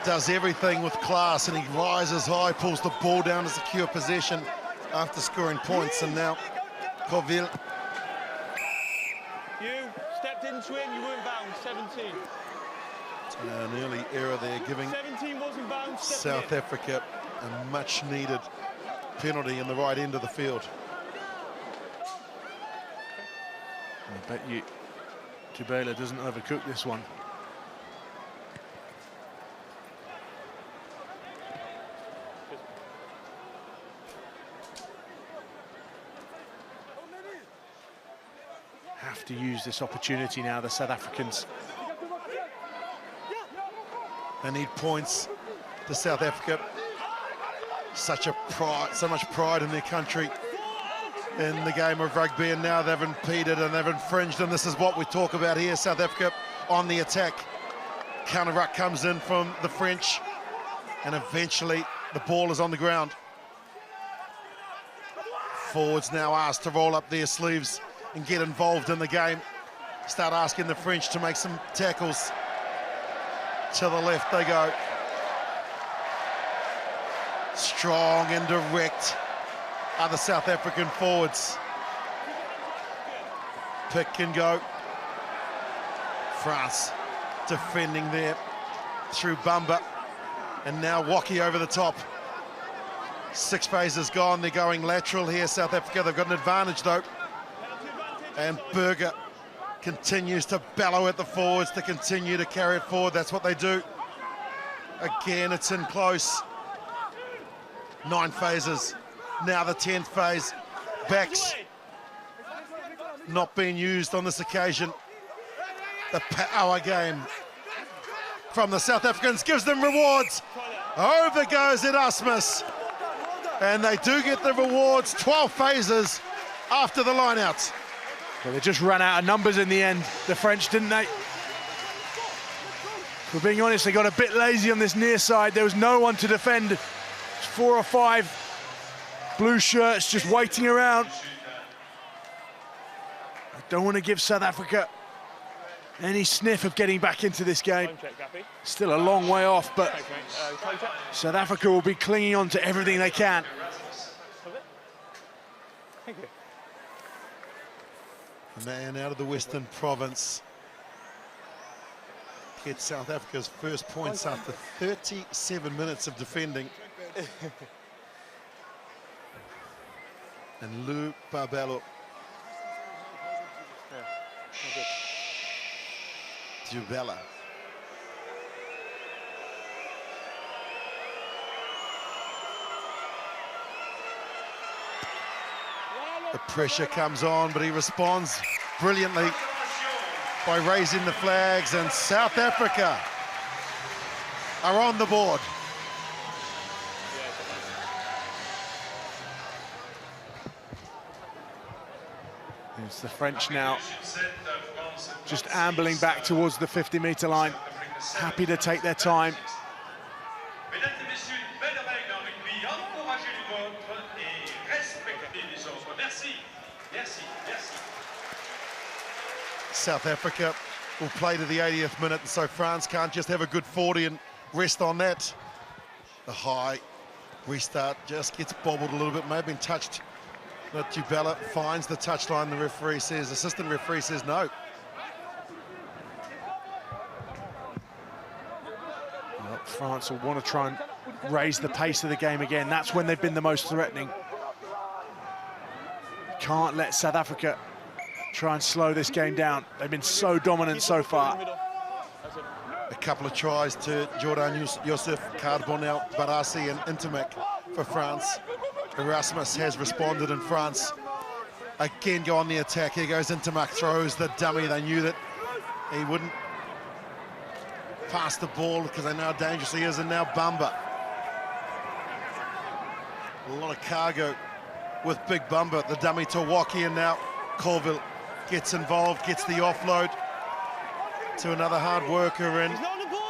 does everything with class, and he rises high, pulls the ball down to secure possession after scoring points, and now Colville. You stepped into it, you weren't bound, 17. An early error there, giving 17 wasn't bound, South Africa a much-needed penalty in the right end of the field. I bet you Dubela doesn't overcook this one. Have to use this opportunity now, the South Africans. They need points to South Africa. Such a pride, so much pride in their country, in the game of rugby, and now they've impeded and they've infringed, and this is what we talk about here. South Africa on the attack. Counter-ruck comes in from the French, and eventually the ball is on the ground. Forwards now asked to roll up their sleeves and get involved in the game. Start asking the French to make some tackles. To the left they go. Strong and direct are the South African forwards. Pick and go. France defending there through Bamba. And now Walkie over the top. 6 phases gone, they're going lateral here, South Africa. They've got an advantage though. And Berger continues to bellow at the forwards to continue to carry it forward. That's what they do. Again, it's in close. 9 phases. Now the 10th phase. Backs not being used on this occasion. The power game from the South Africans gives them rewards. Over goes Erasmus. And they do get the rewards. 12 phases after the line-out. Well, they just ran out of numbers in the end, the French, didn't they? For being honest, they got a bit lazy on this near side. There was no one to defend. 4 or 5 blue shirts just waiting around. I don't want to give South Africa any sniff of getting back into this game. Still a long way off, but South Africa will be clinging on to everything they can. Thank you. A man out of the Western Province gets South Africa's first points after 37 minutes of defending. And Lou Barbello. Dubella. The pressure comes on, but he responds brilliantly by raising the flags, and South Africa are on the board. It's the French now just ambling back towards the 50-meter line, happy to take their time. South Africa will play to the 80th minute, and so France can't just have a good 40 and rest on that. The high restart just gets bobbled a little bit, may have been touched. But Dubella finds the touchline, the referee says, assistant referee says no. Well, France will want to try and raise the pace of the game again. That's when they've been the most threatening. Can't let South Africa try and slow this game down. They've been so dominant so far. A couple of tries to Jordan Youssef, Carbonel, Barassi and Intermac for France. Erasmus has responded, and France again go on the attack. Here goes Intermac, throws the dummy. They knew that he wouldn't pass the ball because they know how dangerous he is, and now Bamba. A lot of cargo with Big Bamba, the dummy to Waki, and now Colville gets involved, gets the offload to another hard worker in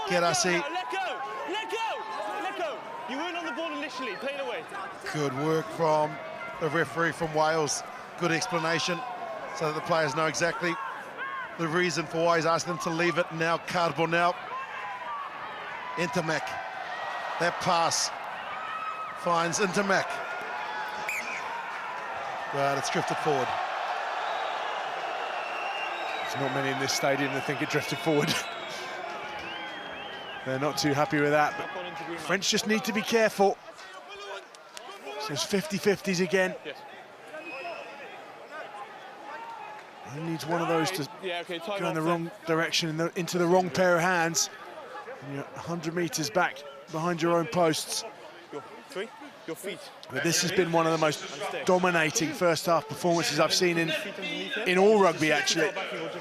Gerassi. Let go. You weren't on the ball initially, play it away. Good work from the referee from Wales. Good explanation so that the players know exactly the reason for why he's asked them to leave it. Now Carbonel, Intermac. That pass finds Intermac. But it's drifted forward. There's not many in this stadium that think it drifted forward. They're not too happy with that, but French just need to be careful. So it's 50-50s again. Yes. He needs one of those to go in the wrong then. direction, into the wrong pair of hands. And you're 100 meters back behind your own posts. Your feet. But this has been one of the most dominating first half performances I've seen in all rugby, actually.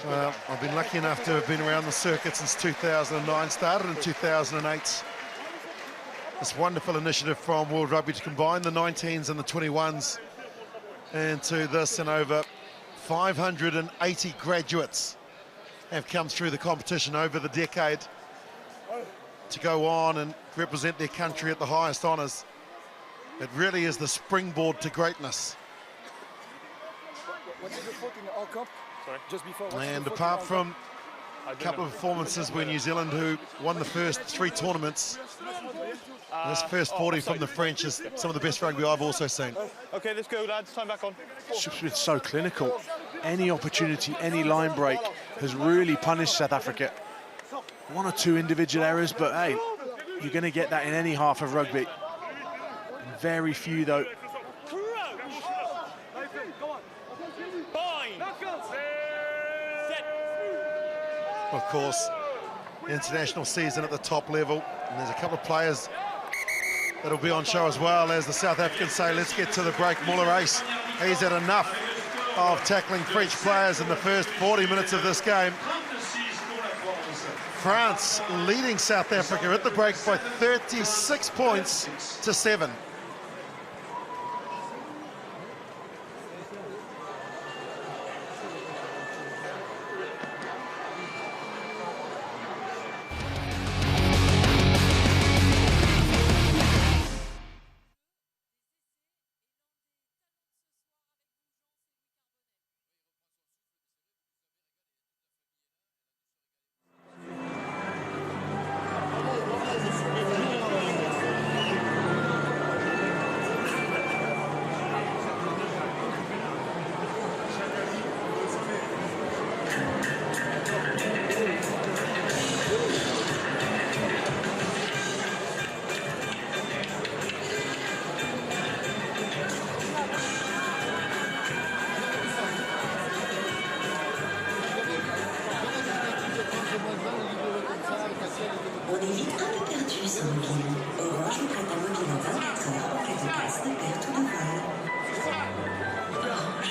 Well, I've been lucky enough to have been around the circuit since 2009, started in 2008. This wonderful initiative from World Rugby to combine the 19s and the 21s into this, and over 580 graduates have come through the competition over the decade to go on and represent their country at the highest honours. It really is the springboard to greatness. What did you put in the All Cup? Sorry? Just before. And apart from a couple of performances where New Zealand, who won the first 3 tournaments, this first 40 from the French is some of the best rugby I've also seen. Okay, let's go, lads. Time back on. It's just been so clinical. Any opportunity, any line break has really punished South Africa. 1 or 2 individual errors, but hey, you're going to get that in any half of rugby. Very few, though. Of course, international season at the top level, and there's a couple of players that'll be on show as well, as the South Africans say, let's get to the break. Muller Ace, he's had enough of tackling French players in the first 40 minutes of this game. France leading South Africa at the break by 36 points to 7. On évite un peu perdu sans mobile. Orange vous prête un mobile en 24 heures en cas de casse, de perte ou de vol. Orange.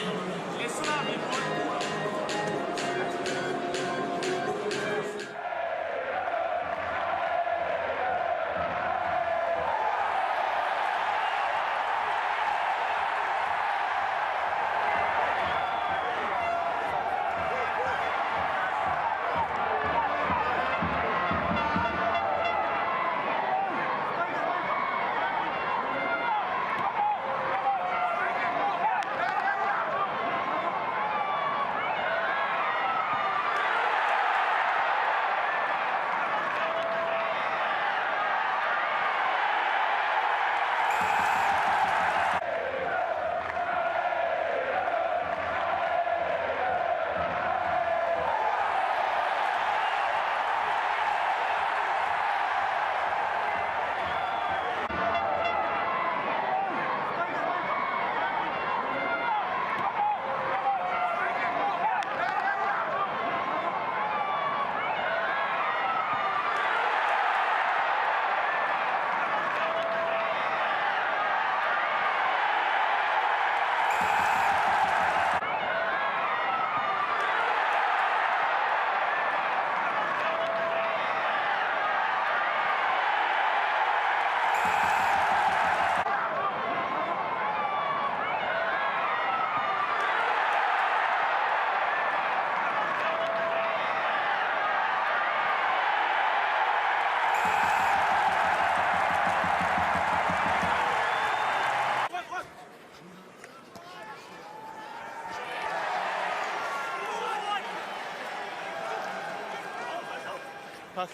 Pass.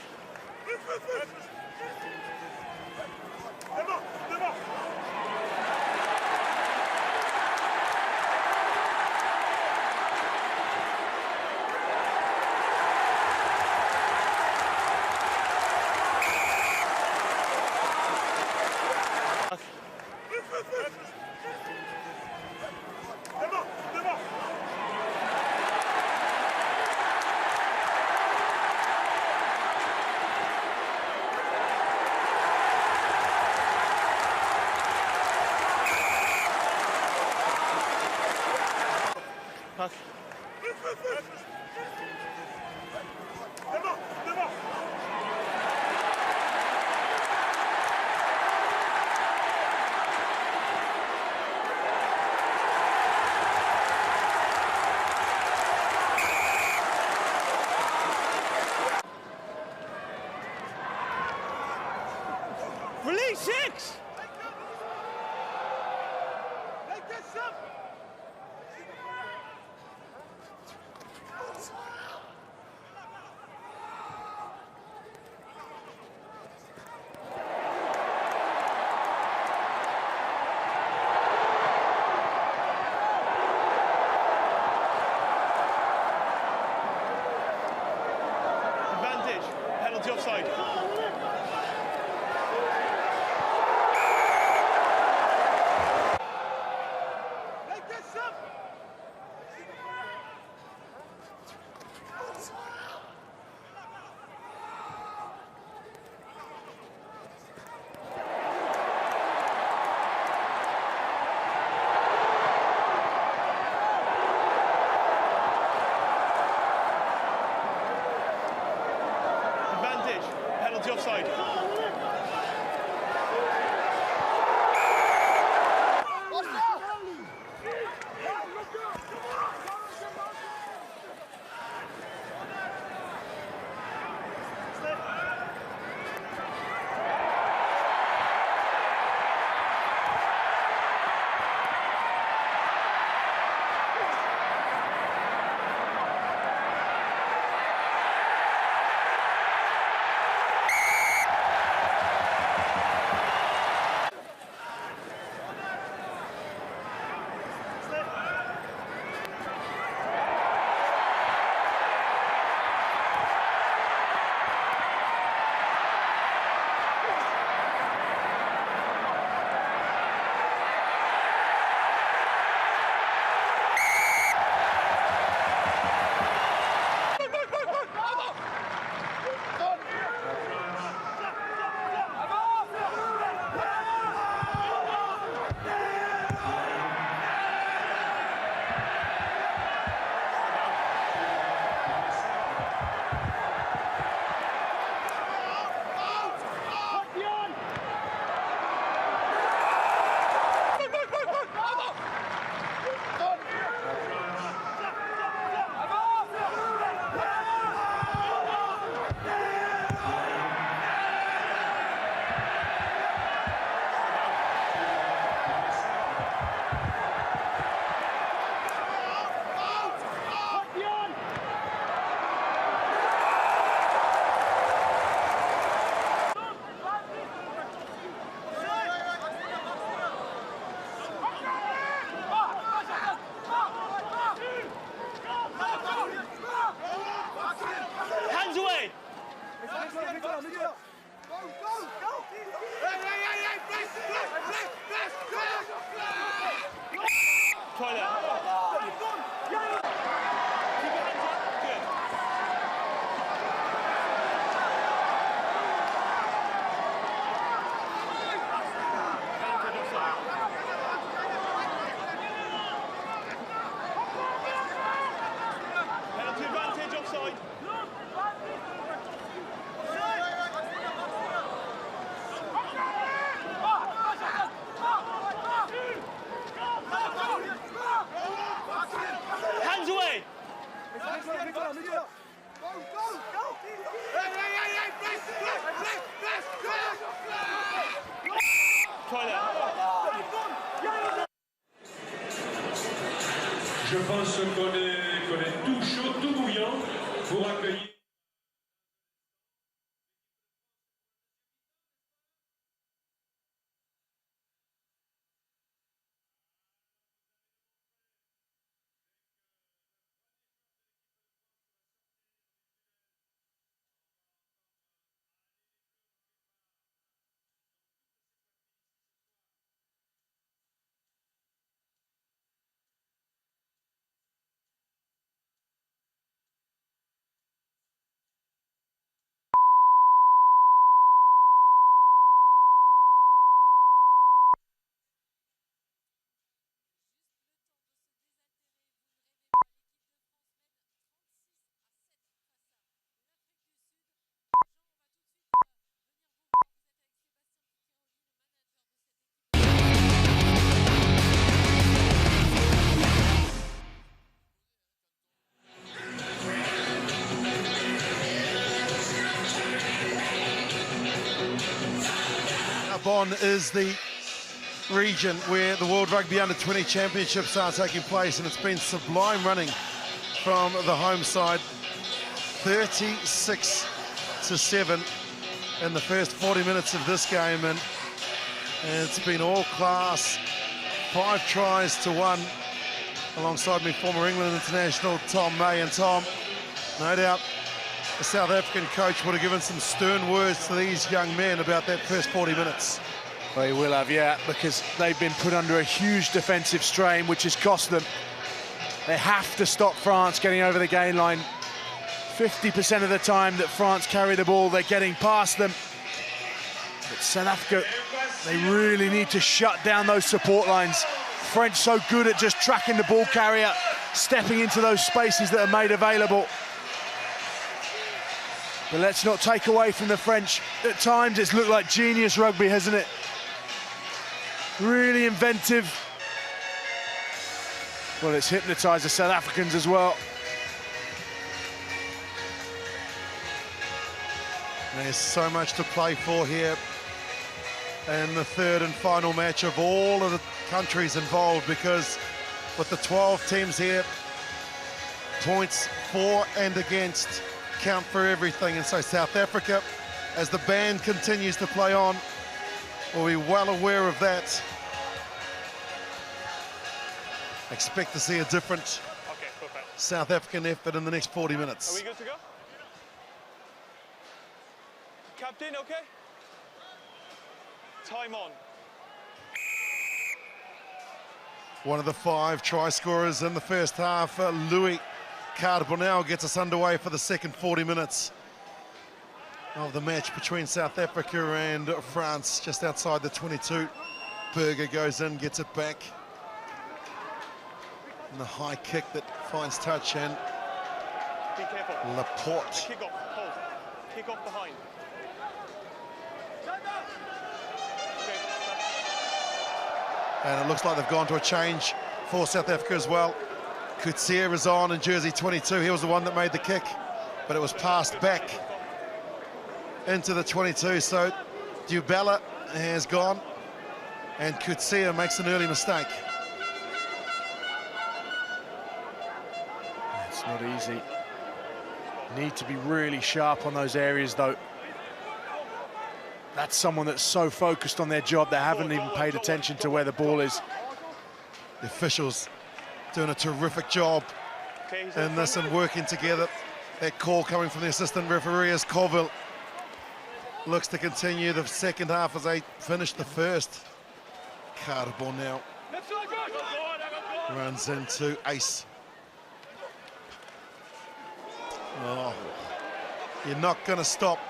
Pass. Release 6! Advantage, penalty offside. offside. Hands away! Try that. Keep your hands up. Good. Penalty advantage offside. Hands away! Try that. Je pense qu'on est tout chaud, tout bouillant pour accueillir. Bonn is the region where the World Rugby Under-20 Championships are taking place, and it's been sublime running from the home side. 36-7 in the first 40 minutes of this game, and it's been all class. 5 tries to 1. Alongside me, former England international Tom May. And Tom, no doubt the South African coach would have given some stern words to these young men about that first 40 minutes. They will have, yeah, because they've been put under a huge defensive strain, which has cost them. They have to stop France getting over the gain line. 50% of the time that France carry the ball, they're getting past them. But South Africa, they really need to shut down those support lines. French so good at just tracking the ball carrier, stepping into those spaces that are made available. But let's not take away from the French. At times it's looked like genius rugby, hasn't it? Really inventive. Well, it's hypnotised the South Africans as well. There's so much to play for here in the third and final match of all of the countries involved, because with the 12 teams here, points for and against count for everything. And so South Africa, as the band continues to play on, will be well aware of that. Expect to see a different South African effort in the next 40 minutes. Are we good to go? Captain, okay? Time on. One of the 5 try scorers in the first half, Louis Carbonell, gets us underway for the second 40 minutes of the match between South Africa and France, just outside the 22. Berger goes in, gets it back. And the high kick that finds touch, and Be careful. Laporte. Kick off, hold. Kick off behind. And it looks like they've gone to a change for South Africa as well. Coetzee is on in jersey 22. He was the one that made the kick, but it was passed back into the 22. So Dubella has gone, and Coetzee makes an early mistake. It's not easy. Need to be really sharp on those areas, though. That's someone that's so focused on their job they haven't even paid attention to where the ball is. The officials doing a terrific job in this and working together. That call coming from the assistant referee as Colville looks to continue the second half as they finish the first. Carbon now runs into Ace. Oh, you're not going to stop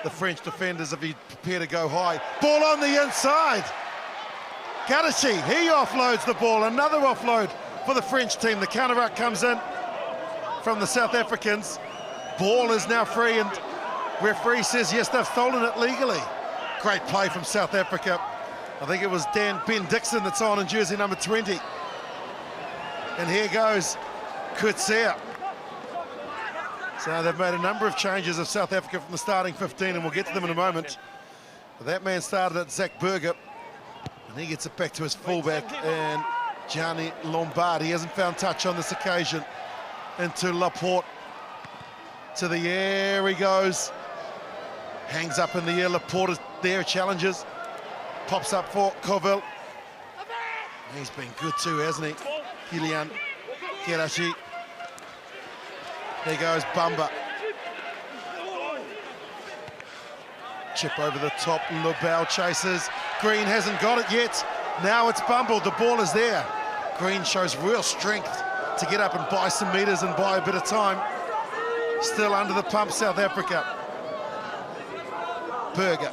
the French defenders if you prepare to go high. Ball on the inside. Gadashi, he offloads the ball. Another offload for the French team. The counter-ruck comes in from the South Africans. Ball is now free, and referee says yes, they've stolen it legally. Great play from South Africa. I think it was Ben Dixon that's on in jersey number 20. And here goes Coetzee. So they've made a number of changes of South Africa from the starting 15, and we'll get to them in a moment. But that man started at Zach Berger, and he gets it back to his fullback, and Gianni Lombardi. He hasn't found touch on this occasion. Into Laporte. To the air he goes. Hangs up in the air. Laporte is there, challenges. Pops up for Colville. He's been good too, hasn't he? Kilian Geraci. There goes Bamba. Chip over the top, Lobel chases. Green hasn't got it yet. Now it's Bumble, the ball is there. Green shows real strength to get up and buy some meters and buy a bit of time. Still under the pump, South Africa. Berger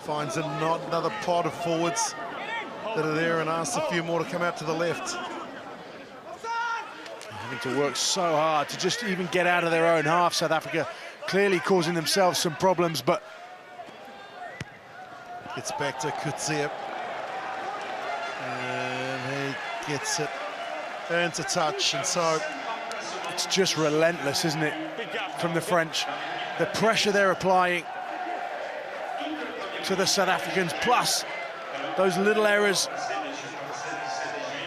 finds another pod of forwards that are there and asks a few more to come out to the left. Having to work so hard to just even get out of their own half. South Africa clearly causing themselves some problems, but it's back to Coetzee, and he gets it into touch, and so it's just relentless, isn't it, from the French? The pressure they're applying to the South Africans, plus those little errors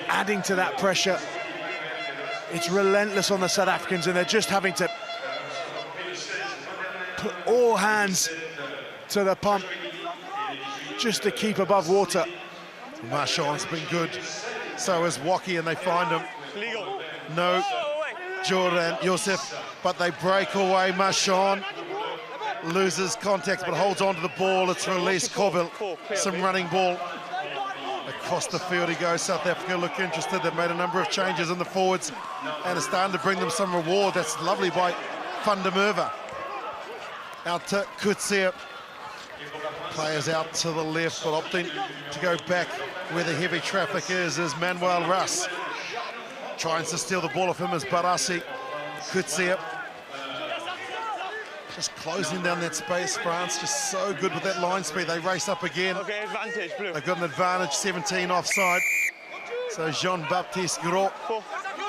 adding to that pressure. It's relentless on the South Africans, and they're just having to put all hands to the pump just to keep above water. Marchand's been good, so is Waki, and they find him. No, Jordan Youssef, but they break away. Marchand loses contact but holds on to the ball. It's released. Colville, some running ball. Across the field he goes. South Africa look interested. They've made a number of changes in the forwards and it's starting to bring them some reward. That's lovely by Van der Merwe. Out to Coetzee. Players out to the left, but opting to go back where the heavy traffic is Manuel Russ. Tries to steal the ball off him as Barassi. Coetzee Just closing down that space. France just so good with that line speed. They race up again. Okay, advantage, blue. They've got an advantage, 17 offside. So Jean-Baptiste Gros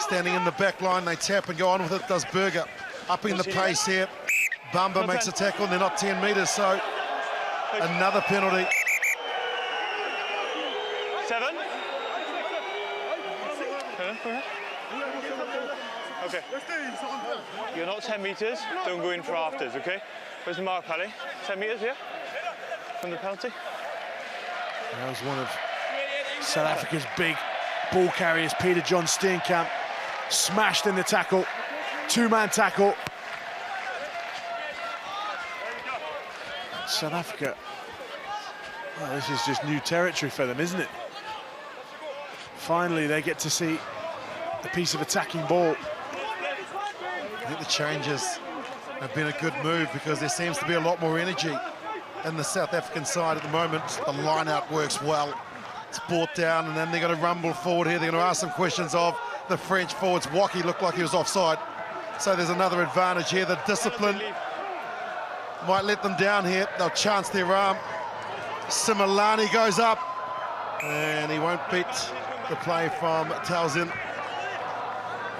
standing in the back line. They tap and go on with it, does Berger. Upping the pace here. Bamba makes a tackle and they're not 10 metres, so another penalty. 7. Okay. You're not 10 metres, don't go in for afters, okay? Where's the mark, Paddy? 10 metres, yeah? From the penalty? That was one of South Africa's big ball carriers, Peter John Steenkamp, smashed in the tackle, two-man tackle. South Africa, well, this is just new territory for them, isn't it? Finally, they get to see a piece of attacking ball. I think the changes have been a good move because there seems to be a lot more energy in the South African side at the moment. The line-out works well. It's brought down, and then they're going to rumble forward here. They're going to ask some questions of the French forwards. Waki looked like he was offside. So there's another advantage here. The discipline might let them down here. They'll chance their arm. Similani goes up, and he won't beat the play from Townsend.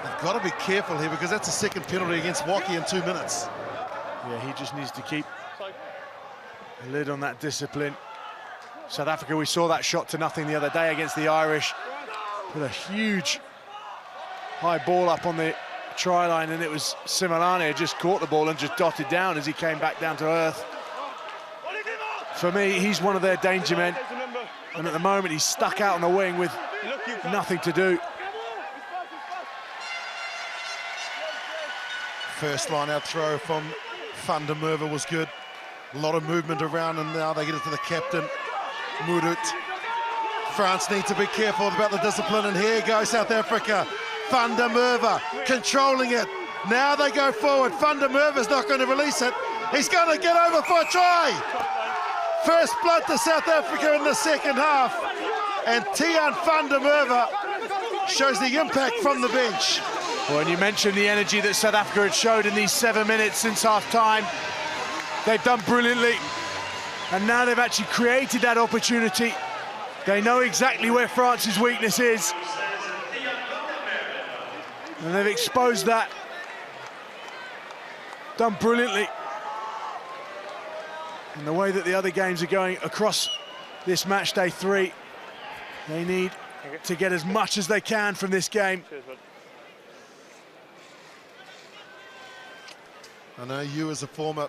They've got to be careful here because that's a second penalty against Waki in 2 minutes. Yeah, he just needs to keep a lid on that discipline. South Africa, we saw that shot to nothing the other day against the Irish. Put a huge high ball up on the try line, and it was Similani who just caught the ball and just dotted down as he came back down to earth. For me, he's one of their danger men, and at the moment he's stuck out on the wing with nothing to do. First line out throw from Van der Merwe was good. A lot of movement around, and now they get it to the captain, Murut. France need to be careful about the discipline, and here goes South Africa. Van der Merwe controlling it. Now they go forward. Van der Merwe's not going to release it. He's going to get over for a try. First blood to South Africa in the second half. And Tiaan van der Merwe shows the impact from the bench. Well, and you mentioned the energy that South Africa had showed in these 7 minutes since half-time. They've done brilliantly, and now they've actually created that opportunity. They know exactly where France's weakness is, and they've exposed that. Done brilliantly. And the way that the other games are going across this match day 3, they need to get as much as they can from this game. I know you, as a former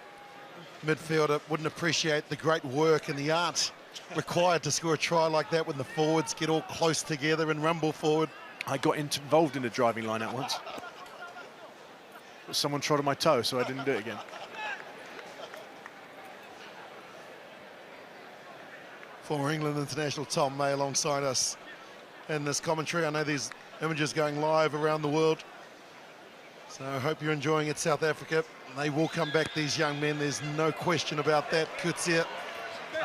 midfielder, wouldn't appreciate the great work and the art required to score a try like that when the forwards get all close together and rumble forward. I got involved in a driving line out once. But someone trod on my toe, so I didn't do it again. Former England international Tom May alongside us in this commentary. I know these images going live around the world, so I hope you're enjoying it, South Africa. They will come back, these young men, there's no question about that. Kutsia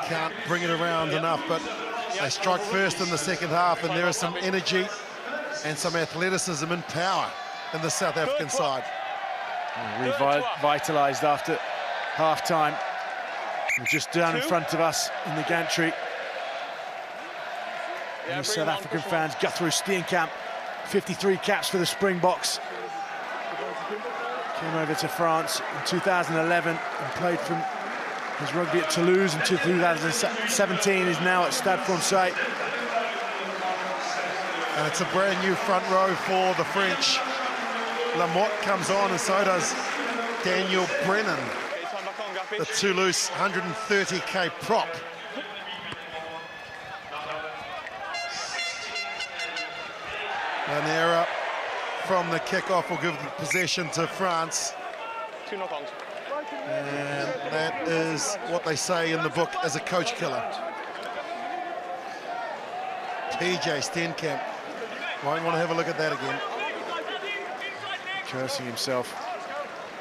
can't bring it around enough, but they strike first in the second half, and there is some energy and some athleticism and power in the South African side. Revitalised after half-time. Just down in front of us in the gantry. And the South African fans, Guthrie Steenkamp, 53 caps for the Springboks. Came over to France in 2011 and played from his rugby at Toulouse in 2017. He's now at Stade Francais. And it's a brand new front row for the French. Lamotte comes on, and so does Daniel Brennan, the Toulouse 130k prop. An error from the kickoff will give the possession to France. 2 knock-ons. And that is what they say in the book as a coach killer. PJ Steenkamp. Might want to have a look at that again. Cursing himself.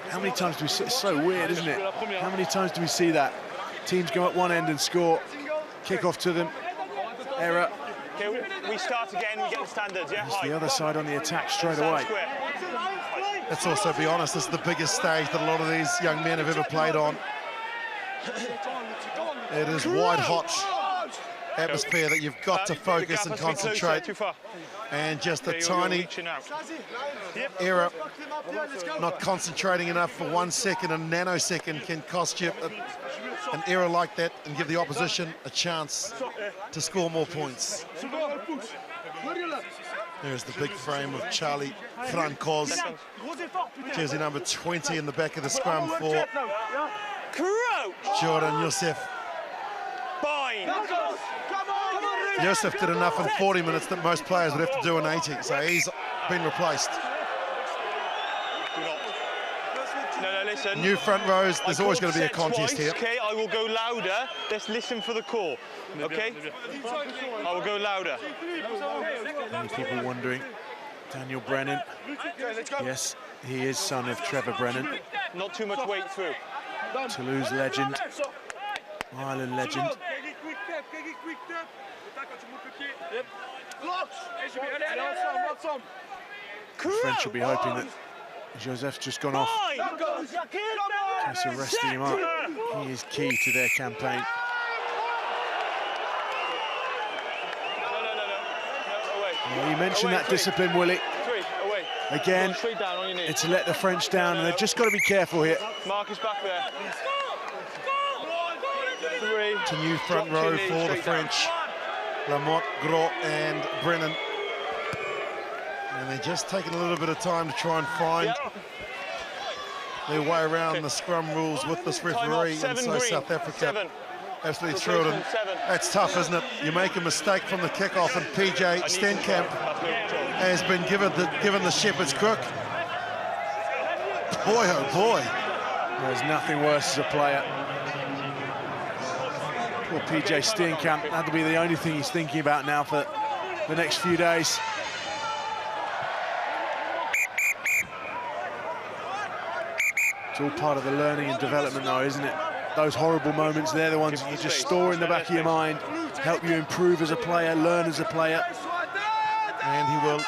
How many times do we see? It's so weird, isn't it? How many times do we see that? Teams go at one end and score. Kick off to them. Error. Okay, we start again, we get the standards, yeah? It's the other side on the attack straight away. let's also be honest, this is the biggest stage that a lot of these young men have ever played on. It is white hot atmosphere that you've got to focus and concentrate. And just a tiny error, not concentrating enough for 1 second, a nanosecond can cost you an error like that and give the opposition a chance to score more points. There's the big frame of Charlie Francos, jersey number 20 in the back of the scrum for Jordan Youssef. Youssef did enough in 40 minutes that most players would have to do in 80, so he's been replaced. No, listen. New front rows, there's always going to be a contest here. Okay, I will go louder. Let's listen for the call, okay? I will go louder. Many people wondering, Daniel Brennan. Yes, he is son of Trevor Brennan. Not too much weight through. Toulouse legend, Ireland legend. The French will be hoping that Josep's just gone off. Just arresting him up. He is key to their campaign. Well, you mentioned that discipline, Willie. Again, it's let the French down, and they've just got to be careful here. Marcus back there. It's a new front row for the French. Lamotte, Gros and Brennan. And they're just taking a little bit of time to try and find their way around the scrum rules with this referee. And so South Africa absolutely threw it. And that's tough, isn't it? You make a mistake from the kickoff, and PJ Steenkamp has been given the shepherd's crook. Boy, oh boy. There's nothing worse as a player. Poor PJ Steenkamp, that'll be the only thing he's thinking about now for the next few days. It's all part of the learning and development though, isn't it? Those horrible moments, they're the ones that you just store in the back of your mind, help you improve as a player, learn as a player. And he will,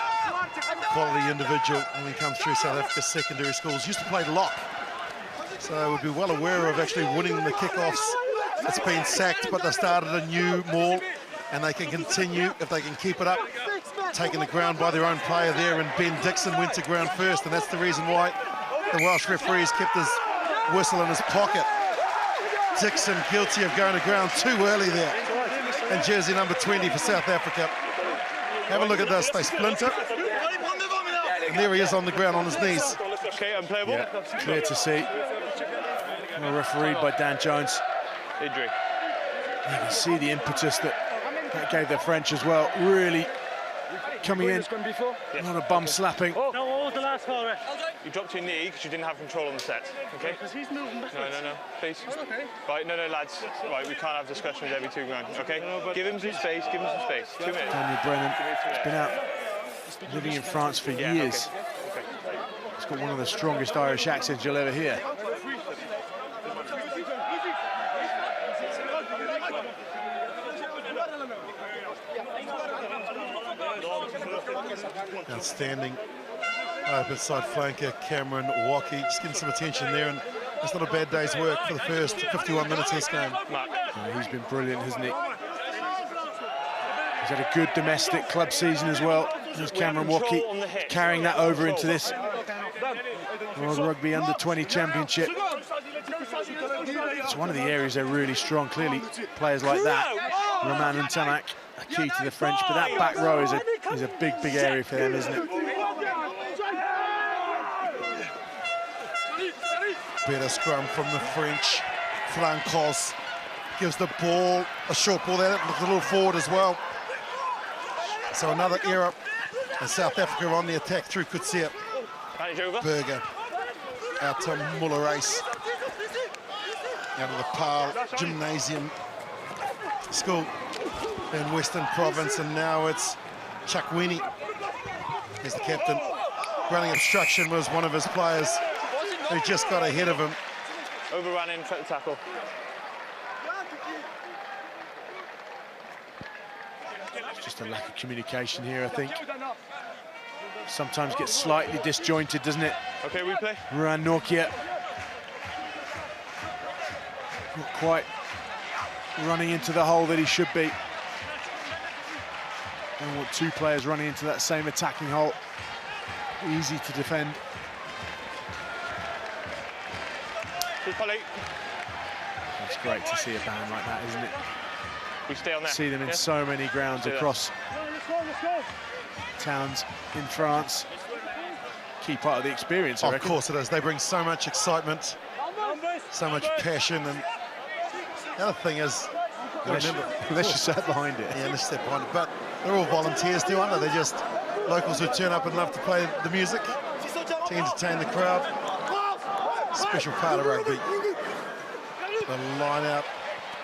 quality individual when he comes through South Africa's secondary schools. Used to play lock, so would be well aware of actually winning the kickoffs. It's been sacked, but they've started a new maul, and they can continue if they can keep it up. Taken the ground by their own player there, and Ben Dixon went to ground first, and that's the reason why the Welsh referees kept his whistle in his pocket. Dixon guilty of going to ground too early there. And jersey number 20 for South Africa. Have a look at this, they splinter. And there he is on the ground on his knees. Okay, unplayable. Yeah, clear to see. Well refereed by Dan Jones. Injury. You can see the impetus that gave the French as well. Really coming in. A lot of bum slapping. No, what was the last call, Ref? You dropped your knee because you didn't have control on the set, okay? Because he's moving the No, please. Okay. Right, no, lads. Right, we can't have discussions every 2 rounds, okay? Give him some space, give him some space. 2 minutes. Daniel Brennan has been out living in France for years. Okay. He's got one of the strongest Irish accents you'll ever hear. Outstanding open side flanker Cameron Waukee, just getting some attention there, and it's not a bad day's work for the first 51 minutes of this game. He's been brilliant, hasn't he? He's had a good domestic club season as well. There's Cameron Waukee carrying that over into this World Rugby Under-20 Championship. It's one of the areas they're really strong. Clearly, players like that, Roman and Tamak, are key to the French, but that back row is a big area for them, isn't it? Better scrum from the French. Francos gives the ball, a short ball there, looks a little forward as well. So another error, and South Africa on the attack through Kutsia. Berger out to Mullerace. Out of the Paarl Gymnasium School in Western Province, and now it's Chuck Winnie. He's the captain. Running obstruction was one of his players who just got ahead of him. Overran in, cut the tackle. It's just a lack of communication here, I think. Sometimes gets slightly disjointed, doesn't it? Okay, replay. Ruan Nokia. Not quite running into the hole that he should be. Don't want two players running into that same attacking hole. Easy to defend. It's great to see a band like that, isn't it? We stay on there. See them in so many grounds across towns in France. Key part of the experience, I reckon. Of course it is. They bring so much excitement, so much passion, and the other thing is, Unless you sat behind it. Yeah, unless they're behind it. But they're all volunteers too, aren't they? They're just locals who turn up and love to play the music, to entertain the crowd. Special part of rugby. The line out,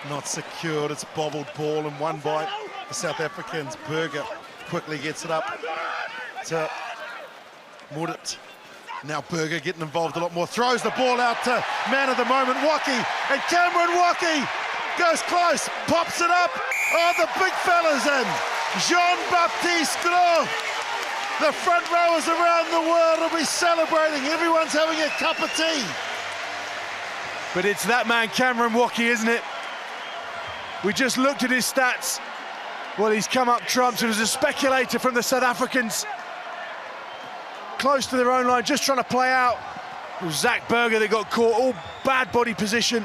not secured. It's bobbled ball and won by the South Africans. Berger quickly gets it up to Mudit. Now Berger getting involved a lot more. Throws the ball out to man of the moment, Wacky. And Cameron Wacky goes close, pops it up. Oh, the big fella's in. Jean-Baptiste Gros. The front rowers around the world will be celebrating. Everyone's having a cup of tea. But it's that man, Cameron Wacky, isn't it? We just looked at his stats. Well, he's come up trumps. It was a speculator from the South Africans. Close to their own line, just trying to play out. It was Zach Berger that got caught, all bad body position.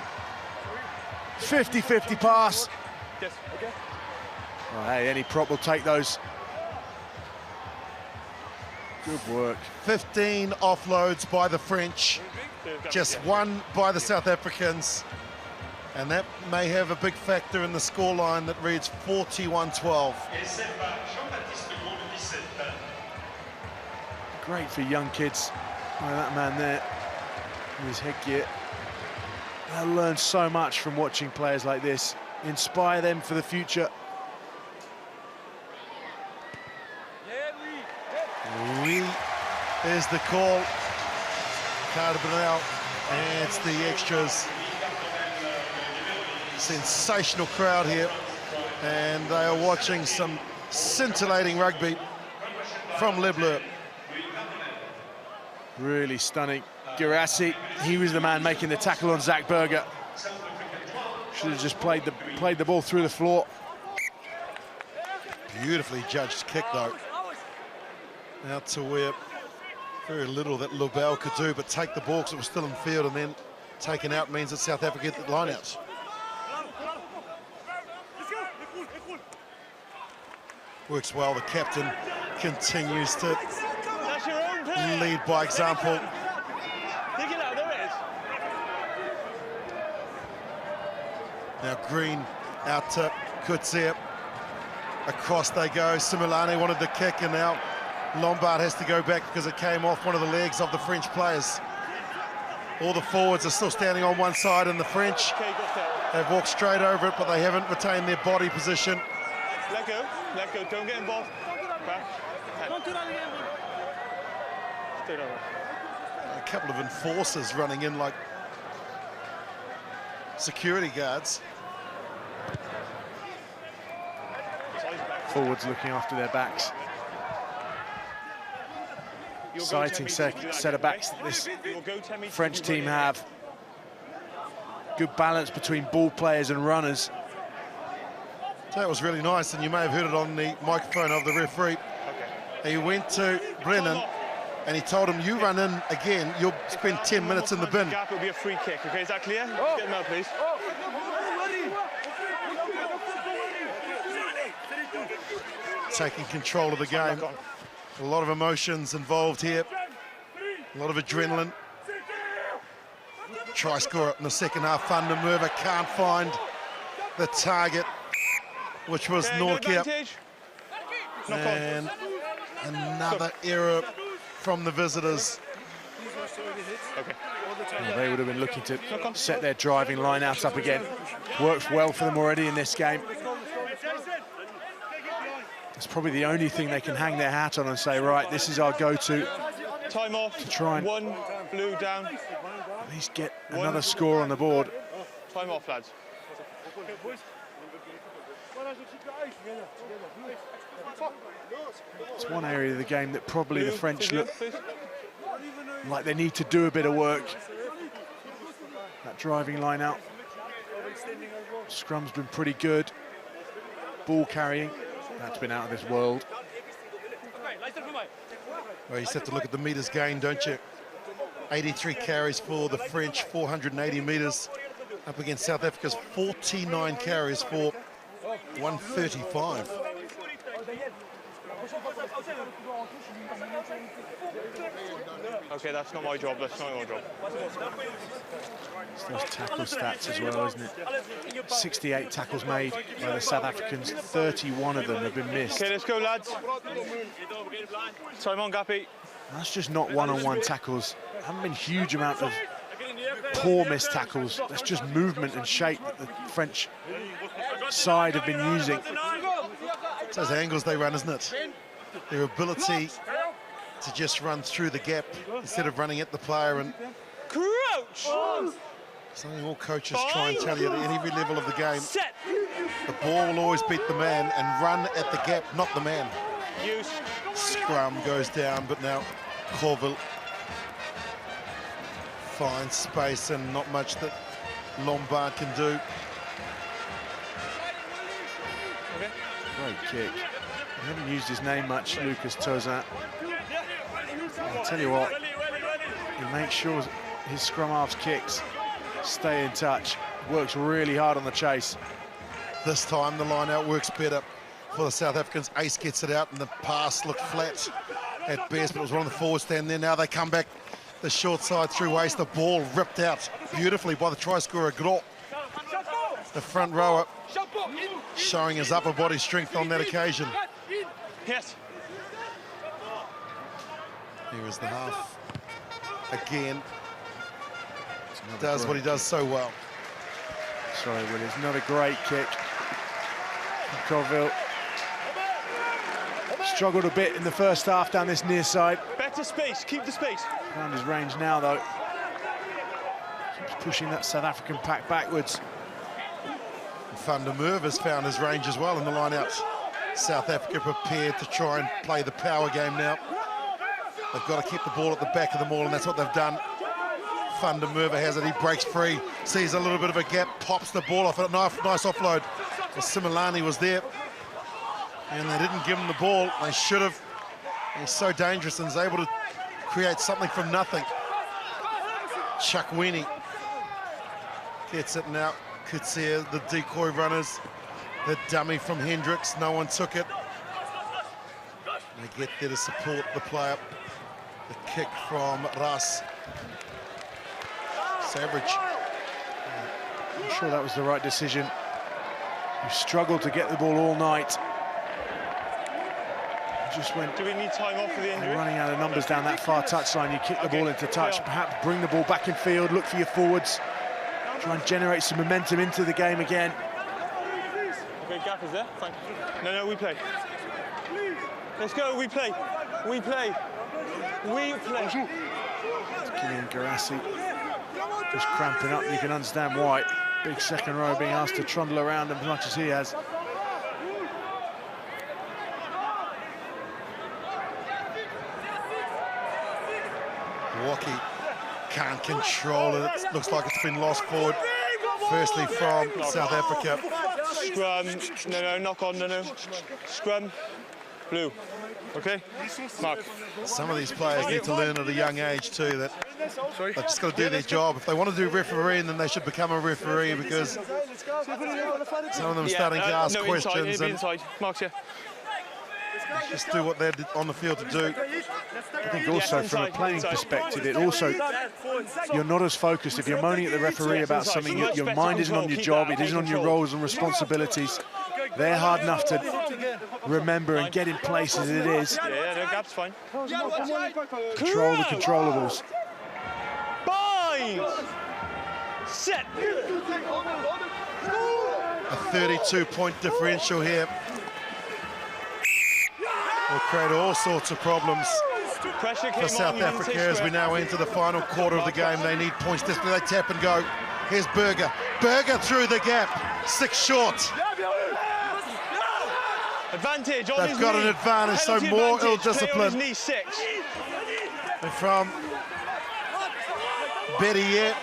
50-50 pass. Yes, okay. Oh, hey, any prop will take those. Good work. 15 offloads by the French, just one by the South Africans. And that may have a big factor in the scoreline that reads 41-12. Great for young kids. Oh, that man there with his headgear. They'll learn so much from watching players like this. Inspire them for the future. Oui, there's the call. Carter Brunel adds the extras. Sensational crowd here, and they are watching some scintillating rugby from Le Bleu. Really stunning. Girassi, he was the man making the tackle on Zach Berger. Should have just played the ball through the floor. Beautifully judged kick though. Out to where very little that Lobel could do, but take the ball because it was still in field, and then taken out means that South Africa get the line outs. Works well, the captain continues to lead by example. Now Green out to Kutsia. Across they go. Similane wanted the kick, and now Lombard has to go back because it came off one of the legs of the French players. All the forwards are still standing on one side, and the French have walked straight over it, but they haven't retained their body position. Let go, don't get involved. Don't do that again. Straight over. A couple of enforcers running in like security guards. Forwards looking after their backs. Exciting set of backs that this French team have. Good balance between ball players and runners. That was really nice, and you may have heard it on the microphone of the referee. Okay. He went to Brennan and he told him, you run in again, you'll spend 10 minutes in the bin. Gap will be a free kick, okay, is that clear? Get him out, please. Taking control of the game. A lot of emotions involved here. A lot of adrenaline. Try score in the second half. Van der Merwe can't find the target, which was Norkia. And another error from the visitors. Okay. Well, they would have been looking to set their driving line-outs up again. Worked well for them already in this game. It's probably the only thing they can hang their hat on and say, right, this is our go-to. Time off. To try and one blue down. At least get another score on the board. Time off, lads. It's one area of the game that probably the French look like they need to do a bit of work. That driving line out. Scrum's been pretty good. Ball carrying, that's been out of this world. Well, you just have to look at the metres gained, don't you? 83 carries for the French, 480 metres, up against South Africa's 49 carries for 135. Okay, that's not my job, that's not your job. It's those tackle stats as well, isn't it? 68 tackles made by the South Africans, 31 of them have been missed. Okay, let's go, lads. Time on, Gappy. That's just not one-on-one tackles. Haven't been huge amount of poor missed tackles. That's just movement and shape that the French side have been using. It's those angles they run, isn't it? Their ability to just run through the gap instead of running at the player. And Crouch! something all coaches try and tell you at every level of the game. The ball will always beat the man and run at the gap, not the man. Scrum goes down, but now Colville finds space and not much that Lombard can do. Great kick. He hasn't used his name much, Lucas Tozat. I'll tell you what, he makes sure his scrum halves kicks stay in touch. Works really hard on the chase. This time the line out works better for the South Africans. Ace gets it out and the pass looked flat at best, but it was one of the forward stand there. Now they come back the short side through Ace. The ball ripped out beautifully by the try scorer, Gros. The front rower showing his upper body strength on that occasion. Yes. Here is the half again. Does what he does so well. Sorry, Williams, not a great kick. Colville struggled a bit in the first half down this near side. Better space, keep the space. Found his range now, though. Keeps pushing that South African pack backwards. Van der Merwe has found his range as well in the line out. South Africa prepared to try and play the power game now. They've got to keep the ball at the back of the maul, and that's what they've done. Van der Merwe has it, he breaks free, sees a little bit of a gap, pops the ball off it, nice offload. Well, Similani was there, and they didn't give him the ball. They should have. He's so dangerous and is able to create something from nothing. Chuck Weenie gets it now. Kutsia, the decoy runners, the dummy from Hendricks, no one took it. They get there to support the player. The kick from Ras. Savage. I'm sure that was the right decision. You struggled to get the ball all night. Just went. Do we need time off for the injury? Running out of numbers down that far touchline, you kick the ball into touch, perhaps bring the ball back in field, look for your forwards, try and generate some momentum into the game again. Okay, Gaff is there. Fine. No, we play. Let's go, we play. We play. We play. Kylian Garassi just cramping up. You can understand why. Big second row being asked to trundle around as much as he has. Walkie can't control it. It looks like it's been lost forward. Firstly from South Africa. Scrum. No, knock on, no. Scrum. Blue. Okay? Mark. Some of these players need to learn at a young age too that they've just got to do their job. If they want to do refereeing, then they should become a referee, because some of them are starting to ask questions. Inside. Mark's here. Just do what they're on the field to do. I think also from a playing perspective, it also, you're not as focused. If you're moaning at the referee about something, your mind isn't on your job, it isn't on your roles and responsibilities. They're hard enough to remember and get in place as it is. Yeah, no, Gap's fine. Control the controllables. Bind! Set! A 32-point differential here will create all sorts of problems for South Africa as we now enter the final quarter of the game. They need points desperately. They tap and go. Here's Berger. Berger through the gap, 6 short. Advantage on his They've got knee. an advantage, so Penalty more advantage. ill-discipline. Play on his knee, 6. And from better yet,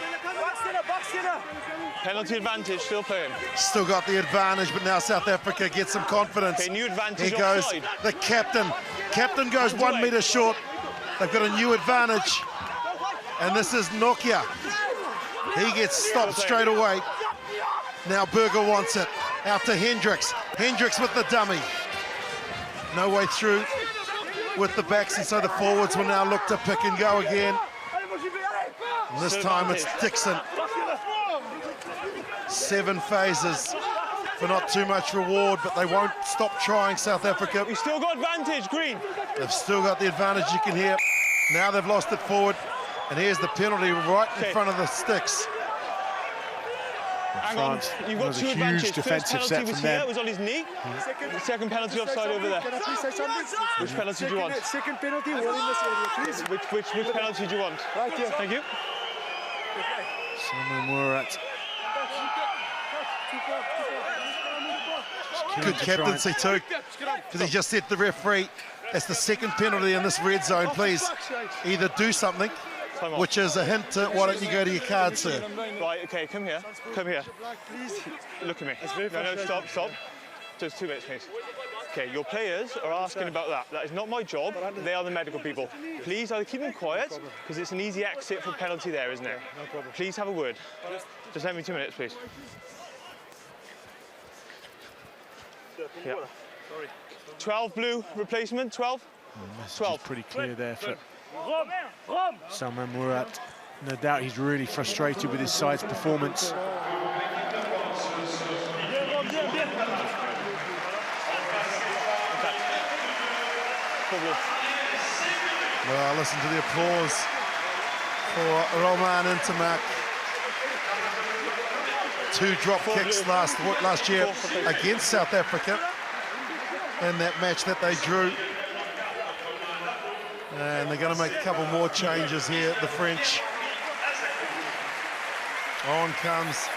Penalty advantage, still playing. still got the advantage, but now South Africa gets some confidence. Okay, new advantage Here goes offside. the captain. Captain goes 1 metre short. They've got a new advantage. And this is Nokia. He gets stopped straight away. Now Berger wants it. Out to Hendricks. Hendricks with the dummy. No way through with the backs, and so the forwards will now look to pick and go again. And this time it's Dixon. 7 phases for not too much reward, but they won't stop trying, South Africa. We still got advantage, Green. They've still got the advantage, you can hear. Now they've lost it forward, and here's the penalty right in front of the sticks. Hang on, you've got was a 2 huge advantages. defensive First set penalty was from here, them. it was on his knee. The second penalty offside over there. Can I please say something? Which penalty do you want? Second penalty, we're in this area, please. Which penalty do you want? Right here. Thank you. Simon Murat. Good captaincy too, because he just said to the referee, it's the second penalty in this red zone, please either do something, which is a hint to why don't you go to your card, sir. Right, okay, come here. Come here. Look at me. No, stop. Just 2 minutes, please. Okay, your players are asking about that. That is not my job. They are the medical people. Please either keep them quiet, because it's an easy exit for penalty there, isn't it? No problem. Please have a word. Just let me 2 minutes, please. Yeah. 12 blue replacement, 12? 12. Pretty clear there for Salman Murat. No doubt he's really frustrated with his side's performance. Well, listen to the applause for Roman Intermac. 2 drop kicks last year against South Africa in that match that they drew. And they're going to make a couple more changes here, the French. On comes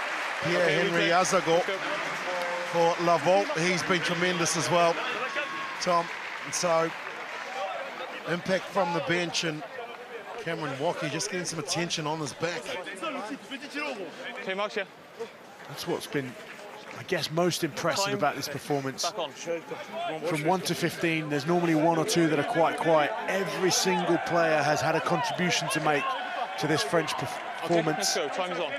Pierre-Henri Azago for La Volte. He's been tremendous as well, Tom. And so, impact from the bench, and Cameron Wacky just getting some attention on his back. Okay, Max, yeah. That's what's been, I guess, most impressive about this performance. From 1 to 15, there's normally 1 or 2 that are quite quiet. Every single player has had a contribution to make to this French performance. Okay, let's go. Time is on.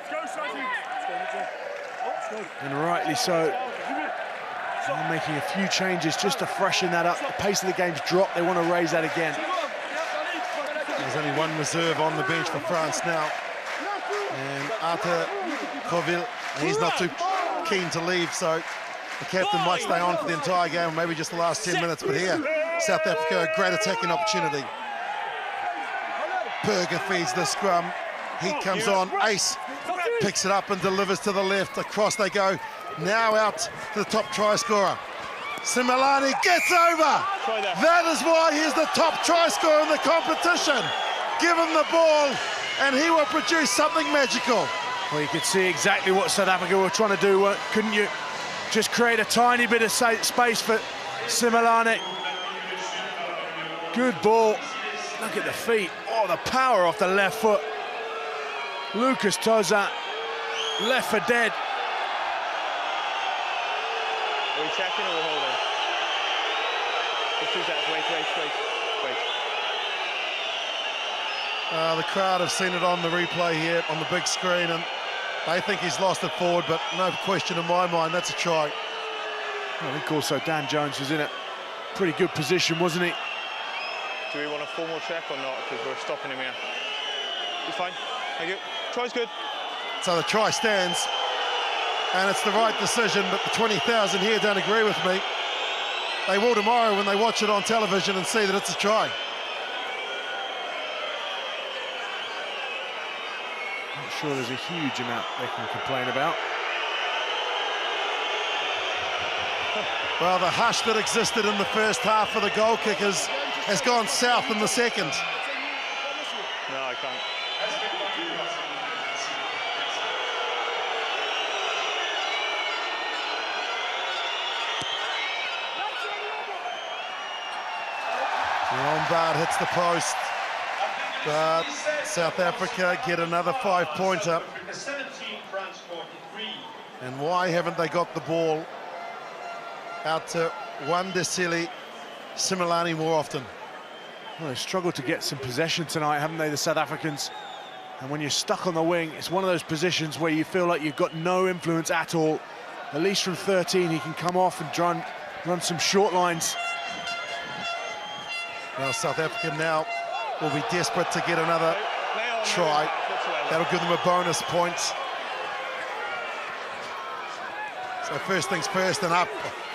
And rightly so. They're making a few changes just to freshen that up. The pace of the game's dropped. They want to raise that again. There's only 1 reserve on the bench for France now. And Arthur Coville, he's not too keen to leave, so the captain might stay on for the entire game, or maybe just the last 10 minutes. But here, South Africa, a great attacking opportunity. Berger feeds the scrum. Heat comes on. Ace picks it up and delivers to the left. Across they go. Now out to the top try scorer. Simelane gets over. That is why he's the top try scorer in the competition. Give him the ball and he will produce something magical. Well, you could see exactly what South Africa were trying to do, couldn't you? Just create a tiny bit of space for Simelane. Good ball. Look at the feet. Oh, the power off the left foot. Lucas Toza, left for dead. Are we checking or we're holding? Just 2 seconds. Wait. The crowd have seen it on the replay here on the big screen, and they think he's lost it forward, but no question in my mind, that's a try. I think also Dan Jones was in a pretty good position, wasn't he? Do we want a formal check or not? Because we're stopping him here. He's fine. Thank you. Try's good. So the try stands, and it's the right decision, but the 20,000 here don't agree with me. They will tomorrow when they watch it on television and see that it's a try. Not sure there's a huge amount they can complain about. Well, the hush that existed in the first half for the goal kickers has gone south in the second. No, I can't. Lombard hits the post, but South Africa get another 5-pointer. 17, France 43. And why haven't they got the ball out to Wandesili Simelane more often? Well, they've struggled to get some possession tonight, haven't they, the South Africans? And when you're stuck on the wing, it's one of those positions where you feel like you've got no influence at all. At least from 13, he can come off and try and run some short lines. Now South Africa now will be desperate to get another try. That'll give them a bonus point. So first things first, and up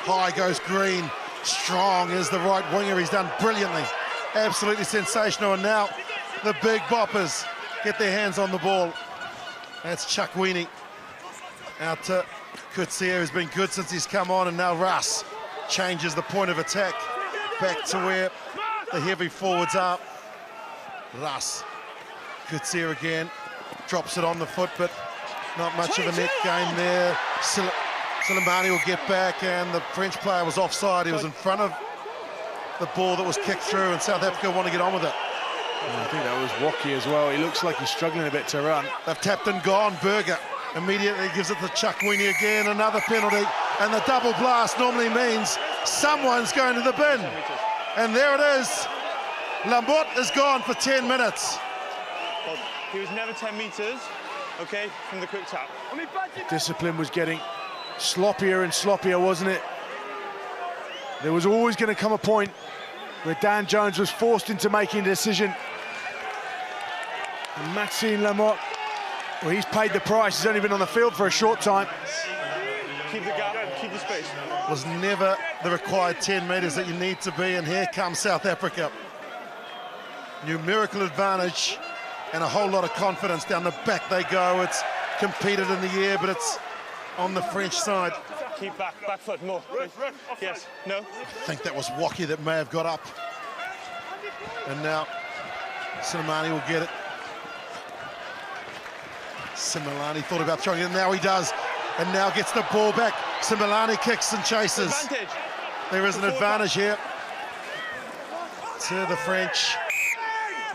high goes Green. Strong is the right winger. He's done brilliantly. Absolutely sensational. And now the big boppers get their hands on the ball. That's Chuck Weenie. Out to Kutsia, who's been good since he's come on, and now Russ changes the point of attack back to where the heavy forwards are. Russ, Kutsia again, drops it on the foot, but not much of a net gain there. Silimani will get back, and the French player was offside. He was in front of the ball that was kicked through, and South Africa want to get on with it. I think that was Wacky as well. He looks like he's struggling a bit to run. They've tapped and gone. Berger immediately gives it to Chuck Weenie again. Another penalty, and the double blast normally means someone's going to the bin. And there it is. Lambotte is gone for 10 minutes. Well, he was never 10 metres, okay, from the quick tap. Discipline was getting sloppier and sloppier, wasn't it? There was always going to come a point where Dan Jones was forced into making a decision. And Maxime Lamotte, well, he's paid the price. He's only been on the field for a short time. Keep the gap, keep the space. Was never the required 10 metres that you need to be, and here comes South Africa. Numerical advantage and a whole lot of confidence. Down the back they go. It's competed in the air, but it's on the French side. Keep back foot more. Yes, no. I think that was Wacky that may have got up. And now Silimani will get it. Silimani thought about throwing it, and now he does. And now gets the ball back. Silimani kicks and chases. Advantage. There is an advantage here to the French.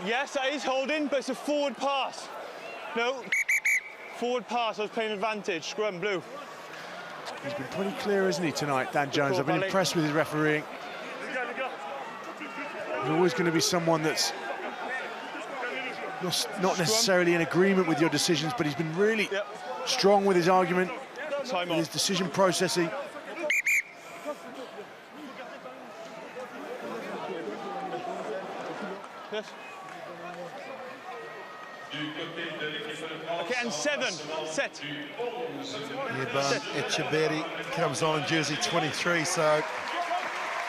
Yes, that is holding, but it's a forward pass. No, forward pass, I was playing advantage, scrum blue. He's been pretty clear, isn't he, tonight, Dan Jones? I've been impressed with his refereeing. There's always going to be someone that's not necessarily in agreement with your decisions, but he's been really strong with his argument, with his decision processing. Yes. Okay, and 7, set. Yeban Echeberri comes on in jersey 23, so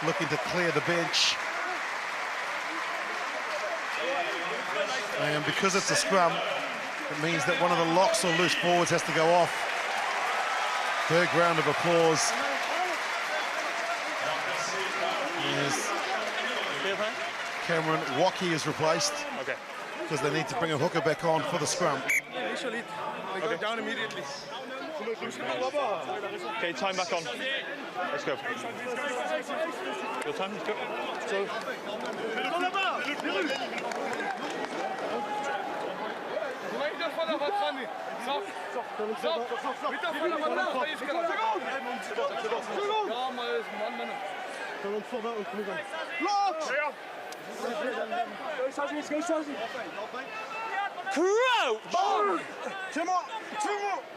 looking to clear the bench. And because it's a scrum, it means that one of the locks or loose forwards has to go off. Big round of applause. Yes. Cameron Wacky is replaced. Okay. Because they need to bring a hooker back on for the scrum. Initially, they go down immediately. Okay, time back on. Let's go. Your time, let's go. So. Crouch!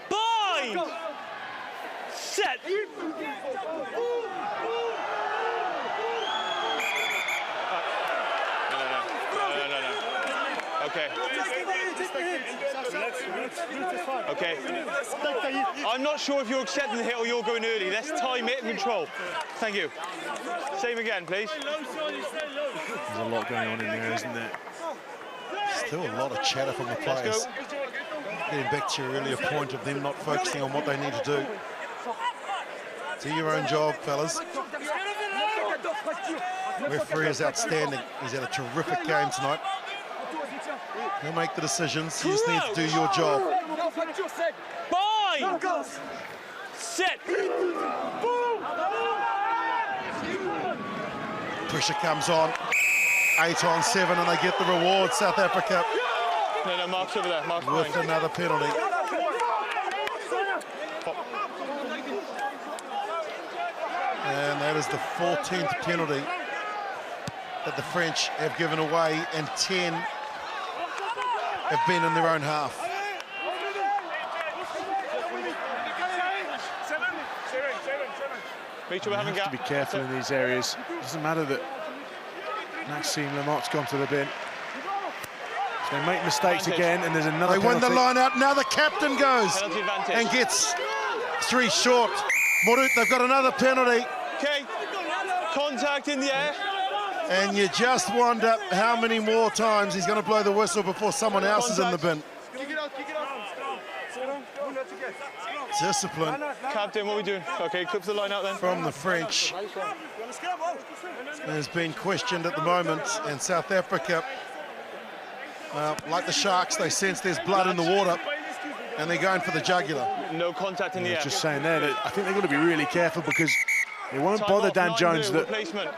Bind! Set! No. Okay. Okay. I'm not sure if you're accepting the hit or you're going early. Let's time it and control. Thank you. Same again, please. There's a lot going on in there, isn't there? Still a lot of chatter from the players. Getting back to your earlier point of them not focusing on what they need to do. Do your own job, fellas. Referee is outstanding. He's had a terrific game tonight. He'll make the decisions. You just need to do your job. Bind! Set! Pressure comes on. 8 on 7, and they get the reward. South Africa No, Mark's over there. Mark's with behind. another penalty. And that is the 14th penalty that the French have given away, and 10 have been in their own half. Make sure we're having You have to be careful in these areas. It doesn't matter that Maxime Lamotte's gone to the bin. If they make mistakes again, and there's another They win the penalty. line out. Now the captain goes Penalty advantage. and gets 3 short. Morut, they've got another penalty. Okay, contact in the air. And you just wonder how many more times he's going to blow the whistle before someone else is in the bin. Discipline Captain, what are we doing? Okay, clip the line out then. from the French has been questioned at the moment, and South Africa, like the Sharks, they sense there's blood in the water and they're going for the jugular. No contact in the air. Just saying there that I think they've got to be really careful, because it won't Time bother off, Dan 9 Jones blue, that replacement.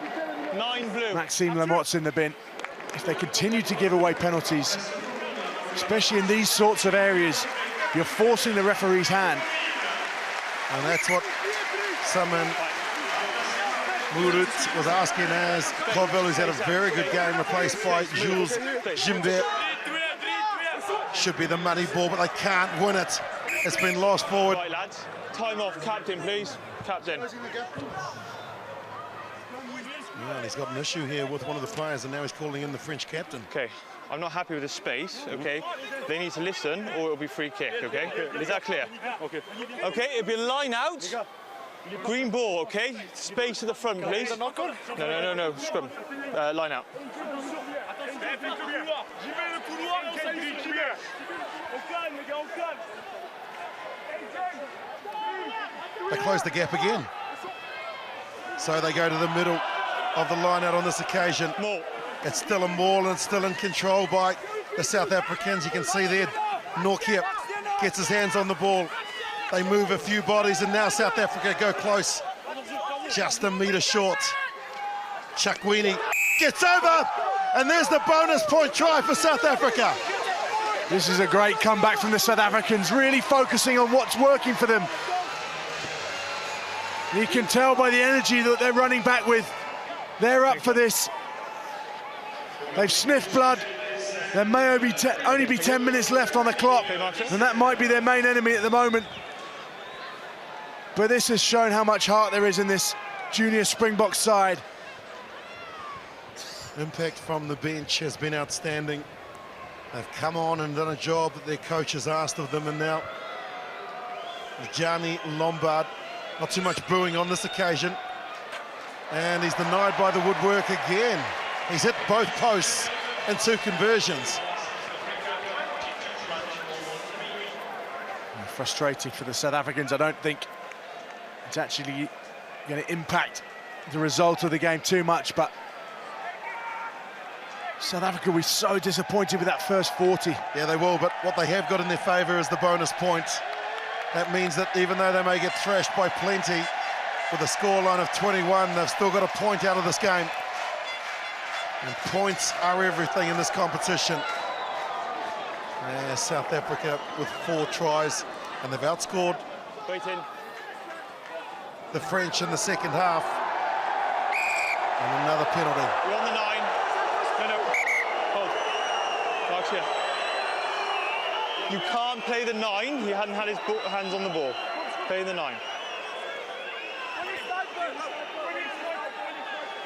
9 blue. Maxime Lamotte's in the bin. If they continue to give away penalties, especially in these sorts of areas, you're forcing the referee's hand. And that's what someone Morut was asking, as Colville, who's had a very good game, replaced by Jules Jimbert. Should be the money ball, but they can't win it. It's been lost forward. Right, lads. Time off. Captain, please. Captain. Well, he's got an issue here with one of the players, and now he's calling in the French captain. Okay. I'm not happy with the space, okay? They need to listen, or it'll be free kick, okay? Is that clear? Okay. Okay, it'll be a line out. Green ball, okay? Space at the front, please. No. Scrum. Line out. They close the gap again. So they go to the middle of the line out on this occasion. More. It's still a maul, and it's still in control by the South Africans. You can see there, Nortje gets his hands on the ball. They move a few bodies, and now South Africa go close. Just a metre short. Chakwini gets over, and there's the bonus point try for South Africa. This is a great comeback from the South Africans, really focusing on what's working for them. You can tell by the energy that they're running back with. They're up for this. They've sniffed blood. There may only be 10 minutes left on the clock, and that might be their main enemy at the moment. But this has shown how much heart there is in this junior Springbok side. Impact from the bench has been outstanding. They've come on and done a job that their coach has asked of them, and now Gianni Lombard, not too much booing on this occasion, and he's denied by the woodwork again. He's hit both posts and 2 conversions. Frustrating for the South Africans. I don't think it's actually going to impact the result of the game too much, but South Africa will be so disappointed with that first 40. Yeah, they will, but what they have got in their favour is the bonus point. That means that even though they may get thrashed by plenty with a scoreline of 21, they've still got a point out of this game. And points are everything in this competition. South Africa with 4 tries, and they've outscored the French in the second half. And another penalty. We're on the 9. No. Hold. Mark's here. You can't play the 9. He hadn't had his hands on the ball. Play the 9.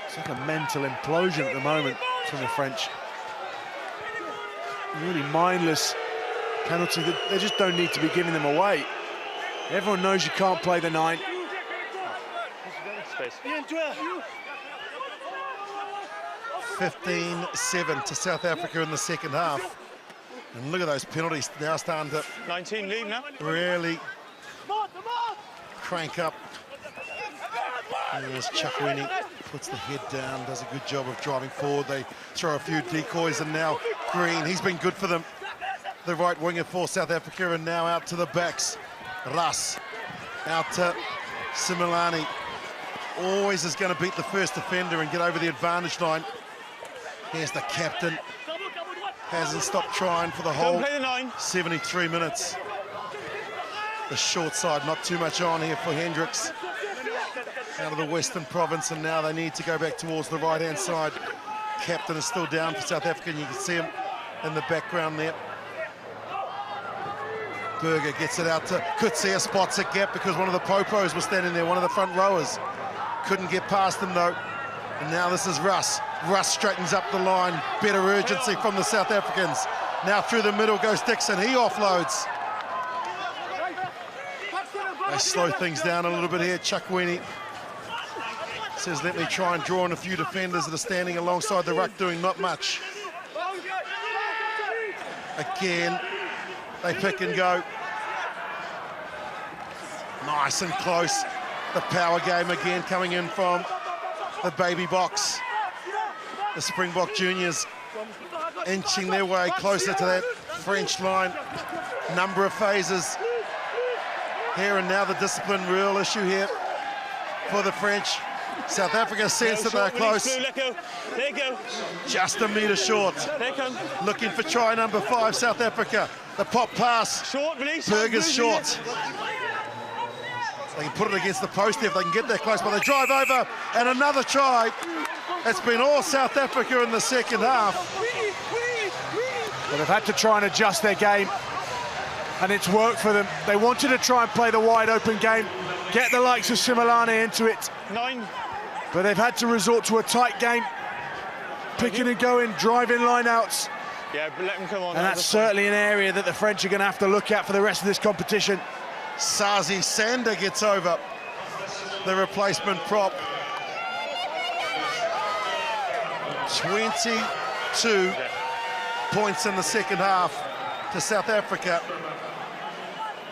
It's like a mental implosion at the moment from the French. Really mindless penalty that they just don't need to be giving them away. Everyone knows you can't play the 9. Space. 15-7 to South Africa in the second half. And look at those penalties now starting to 19 lead now. really crank up. And there's Chakwini, puts the head down, does a good job of driving forward. They throw a few decoys, and now Green, he's been good for them. The right winger for South Africa, and now out to the backs. Ras, out to Similani. Always is going to beat the first defender and get over the advantage line. Here's the captain. Hasn't stopped trying for the Don't whole play the 9. 73 minutes. The short side, not too much on here for Hendricks. Out of the Western Province, and now they need to go back towards the right-hand side. Captain is still down for South Africa, and you can see him in the background there. Berger gets it out to Kutsia, spots a gap because one of the popos was standing there, one of the front rowers. Couldn't get past him though. And now this is Russ. Russ straightens up the line. Better urgency from the South Africans. Now through the middle goes Dixon. He offloads. They slow things down a little bit here. Chukwini says, let me try and draw in a few defenders that are standing alongside the ruck doing not much. Again, they pick and go. Nice and close. The power game again coming in from the baby box. The Springbok juniors inching their way closer to that French line. Number of phases. Here and now the discipline real issue here for the French. South Africa sense that they're close. Let go. There you go. Just a metre short. There come. Looking for try number 5, South Africa. The pop pass. Short release. Berger's short. They can put it against the post if they can get there close, but they drive over and another try. It's been all South Africa in the second half. But they've had to try and adjust their game, and it's worked for them. They wanted to try and play the wide open game, get the likes of Similane into it. 9. But they've had to resort to a tight game, picking and going, driving line-outs. Yeah, but let them come on. And that's certainly an area that the French are going to have to look at for the rest of this competition. Sazi Sander gets over the replacement prop. 22 points in the second half to South Africa,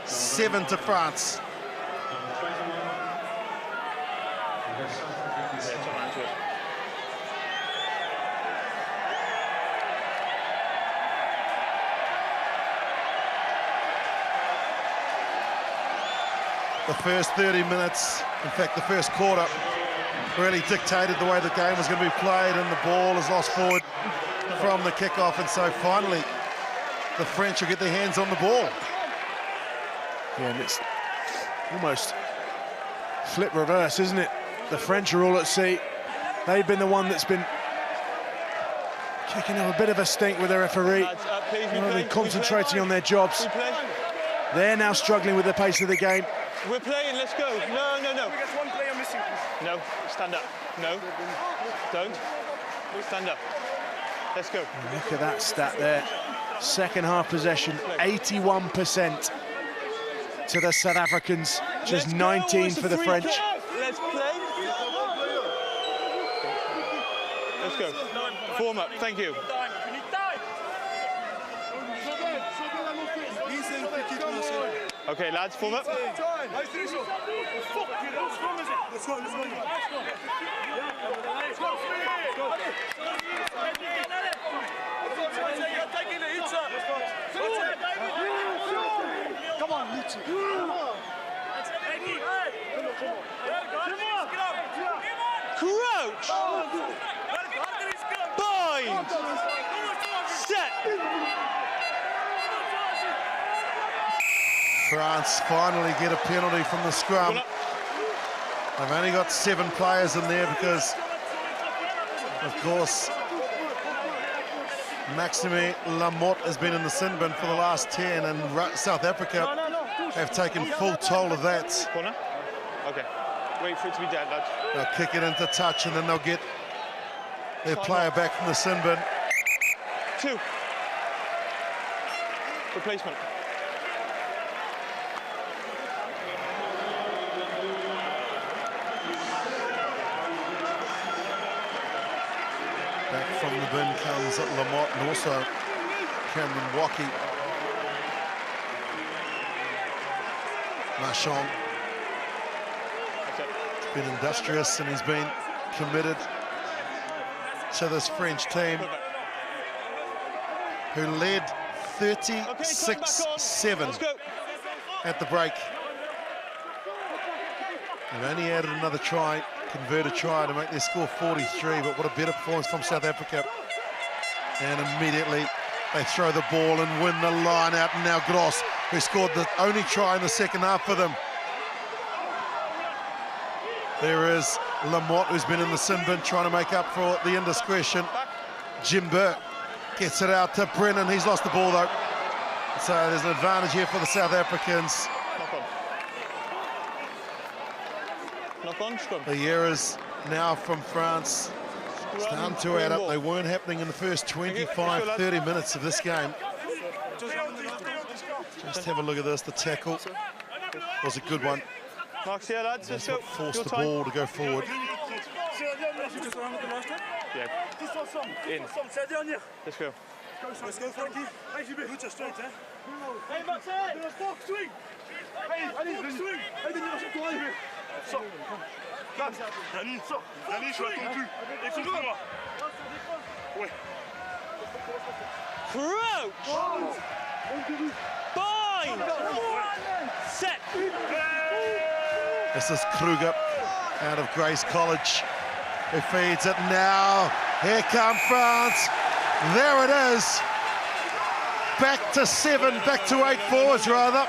7 to France. The first 30 minutes, in fact the first quarter, really dictated the way the game was going to be played, and the ball is lost forward from the kickoff, and so finally the French will get their hands on the ball. Yeah, and it's almost flip reverse, isn't it? The French are all at sea. They've been the one that's been kicking up a bit of a stink with the referee. Rather than concentrating on their jobs. They're now struggling with the pace of the game. We're playing, let's go. No, no, no. There's one player missing, please. No, stand up. No, don't. Stand up. Let's go. Look at that stat there. Second half possession, 81% to the South Africans, just 19 for the French. Let's play. Let's go. Form up, thank you. Okay, lads, form up. Come on, Lucy. Crouch. Bind. Set. France finally get a penalty from the scrum. They've only got 7 players in there because, of course, Maxime Lamotte has been in the sin bin for the last 10, and South Africa have taken full toll of that. Corner. Okay. Wait for it to be dead, lads. They'll kick it into touch, and then they'll get their player back from the sin bin. 2. Replacement. Back from the bin comes Lamotte and also Cameron Wacky. Marchand. He's been industrious and he's been committed to this French team, who led 36-7 at the break. They've only added another try, converted try to make their score 43, but what a better performance from South Africa And immediately they throw the ball and win the line out. And now Gross, who scored the only try in the second half for them. There is Lamotte, who's been in the sin bin trying to make up for the indiscretion. Jim Burke gets it out to Brennan. He's lost the ball though. So there's an advantage here for the South Africans. Knock on, scrum. The errors now from France starting to add up. They weren't happening in the first 25, 30 minutes of this game. Just have a look at this. The tackle was a good one. Mark's here, lads. Let's That's go. what forced the ball to go forward. Yeah. In. Let's go. Let's go, Frankie. Hey, JB, goed zo, straight, hè? Hey, Max, fuck, swing! Hey, allez, swing! Hey, Denis, lâche toi, JB! Sors! Denis, sors! Denis, je l'attends plus! Écoute-moi! Ouais. Crouch! Bind! Set! This is Kruger out of Grace College, who feeds it now. Here come France. There it is. Back to 7, back to 8 forwards rather.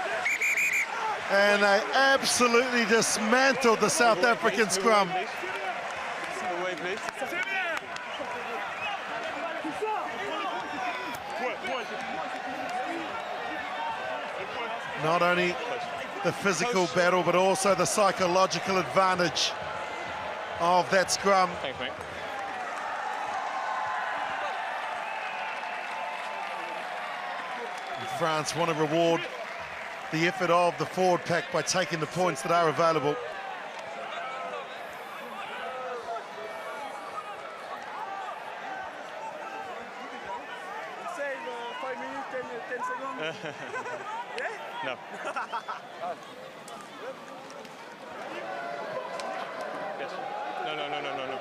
And they absolutely dismantled the South African scrum. Away, please. Not only the physical battle, but also the psychological advantage of that scrum. Thanks, mate. France want to reward the effort of the forward pack by taking the points that are available. Save 5 minutes, 10 seconds. Yeah? No. Yes. No.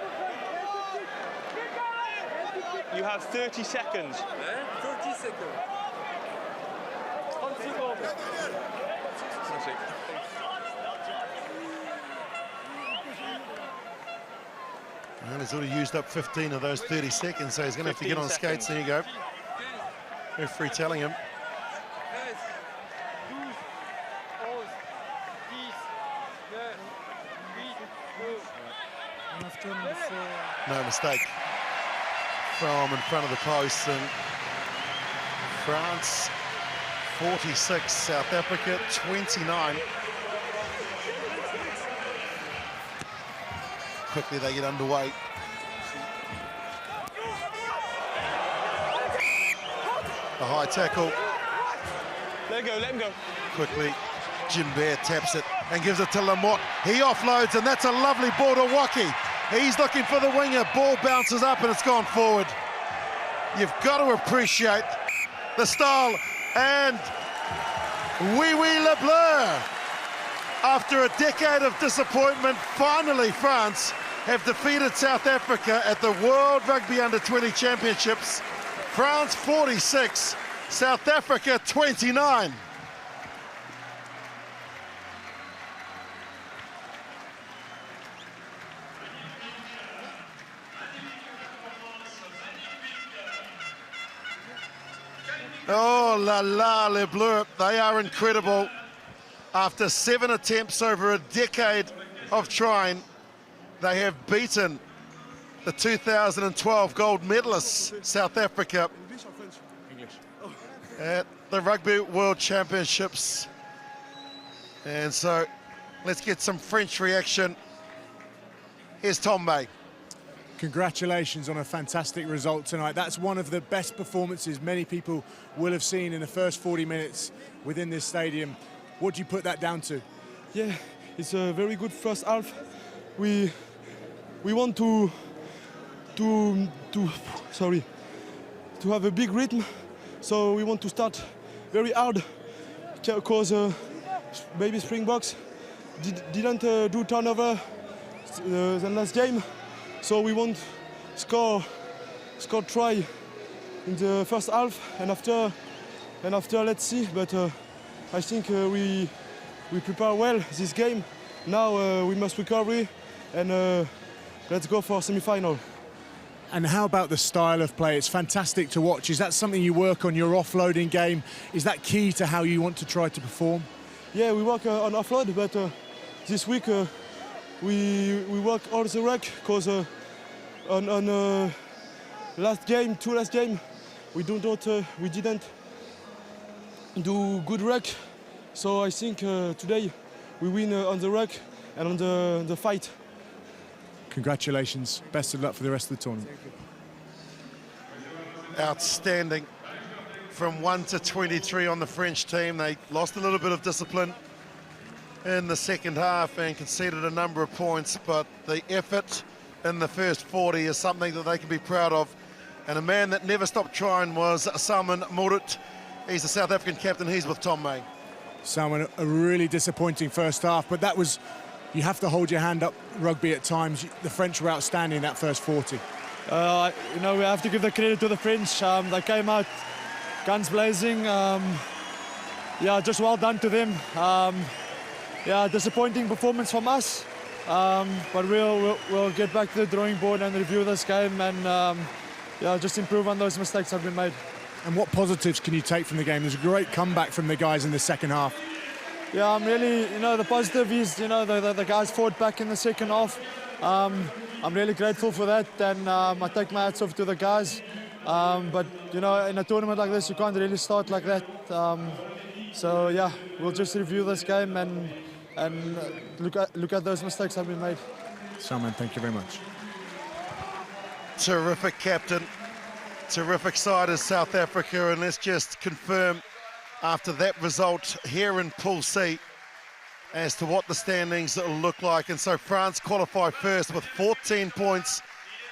You have 30 seconds. 30 seconds. That's it. Well, he's already used up 15 of those 30 seconds, so he's going to have to get on skates. There you go. Referee telling him. No mistake from in front of the post, and France 46, South Africa 29. Quickly they get underway. The high tackle. Let him go. Quickly, Jim Bear taps it and gives it to Lamotte. He offloads, and that's a lovely ball to Waki. He's looking for the winger. Ball bounces up and it's gone forward. You've got to appreciate the style. And Oui Le Bleu. After a decade of disappointment, finally France have defeated South Africa at the World Rugby Under-20 Championships. France 46, South Africa 29. Oh la la, Les Bleus, they are incredible. After 7 attempts over a decade of trying, they have beaten the 2012 gold medalists, South Africa, at the Rugby World Championships. And so let's get some French reaction. Here's Tom May. Congratulations on a fantastic result tonight. That's one of the best performances many people will have seen in the first 40 minutes within this stadium. What do you put that down to? Yeah, it's a very good first half. We want to have a big rhythm, so we want to start very hard because maybe Springboks didn't do turnover the last game. So we won't score try in the first half, and after let's see. But I think we prepare well this game. Now we must recover and let's go for semi-final. And how about the style of play? It's fantastic to watch. Is that something you work on, your offloading game? Is that key to how you want to try to perform? Yeah, we work on offload, but this week we work on the ruck because on last game, we didn't do good ruck. So I think today we win on the ruck and on the fight. Congratulations. Best of luck for the rest of the tournament. Outstanding. From 1 to 23 on the French team. They lost a little bit of discipline in the second half and conceded a number of points, but the effort in the first 40 is something that they can be proud of. And a man that never stopped trying was Salman Mourut. He's the South African captain. He's with Tom May. Salman, a really disappointing first half, but that was, you have to hold your hand up rugby at times. The French were outstanding that first 40. We have to give the credit to the French. They came out guns blazing. Just well done to them. Disappointing performance from us, but we'll get back to the drawing board and review this game and just improve on those mistakes that have been made. And what positives can you take from the game? There's a great comeback from the guys in the second half. Yeah, I'm really, the positive is, the guys fought back in the second half. I'm really grateful for that, and I take my hats off to the guys. But, in a tournament like this, you can't really start like that. So, we'll just review this game and look at those mistakes that have been made. Salman, thank you very much. Terrific captain. Terrific side is South Africa, and let's just confirm after that result here in Pool C as to what the standings look like. And so France qualify first with 14 points,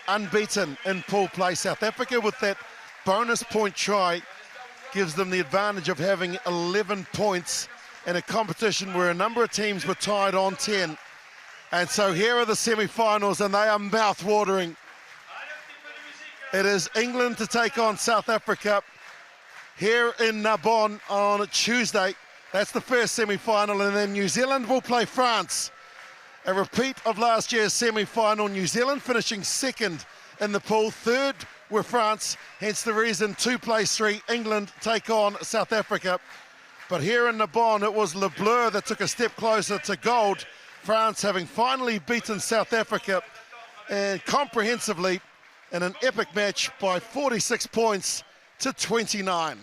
unbeaten in pool play. South Africa with that bonus point try gives them the advantage of having 11 points in a competition where a number of teams were tied on 10. And so here are the semi-finals, and they are mouth-watering. It is England to take on South Africa here in Narbonne on Tuesday. That's the first semi-final, and then New Zealand will play France. A repeat of last year's semi-final. New Zealand finishing second in the pool. Third were France, hence the reason 2 plays 3. England take on South Africa. But here in Narbonne, it was Le Bleu that took a step closer to gold. France having finally beaten South Africa and comprehensively in an epic match by 46 points to 29.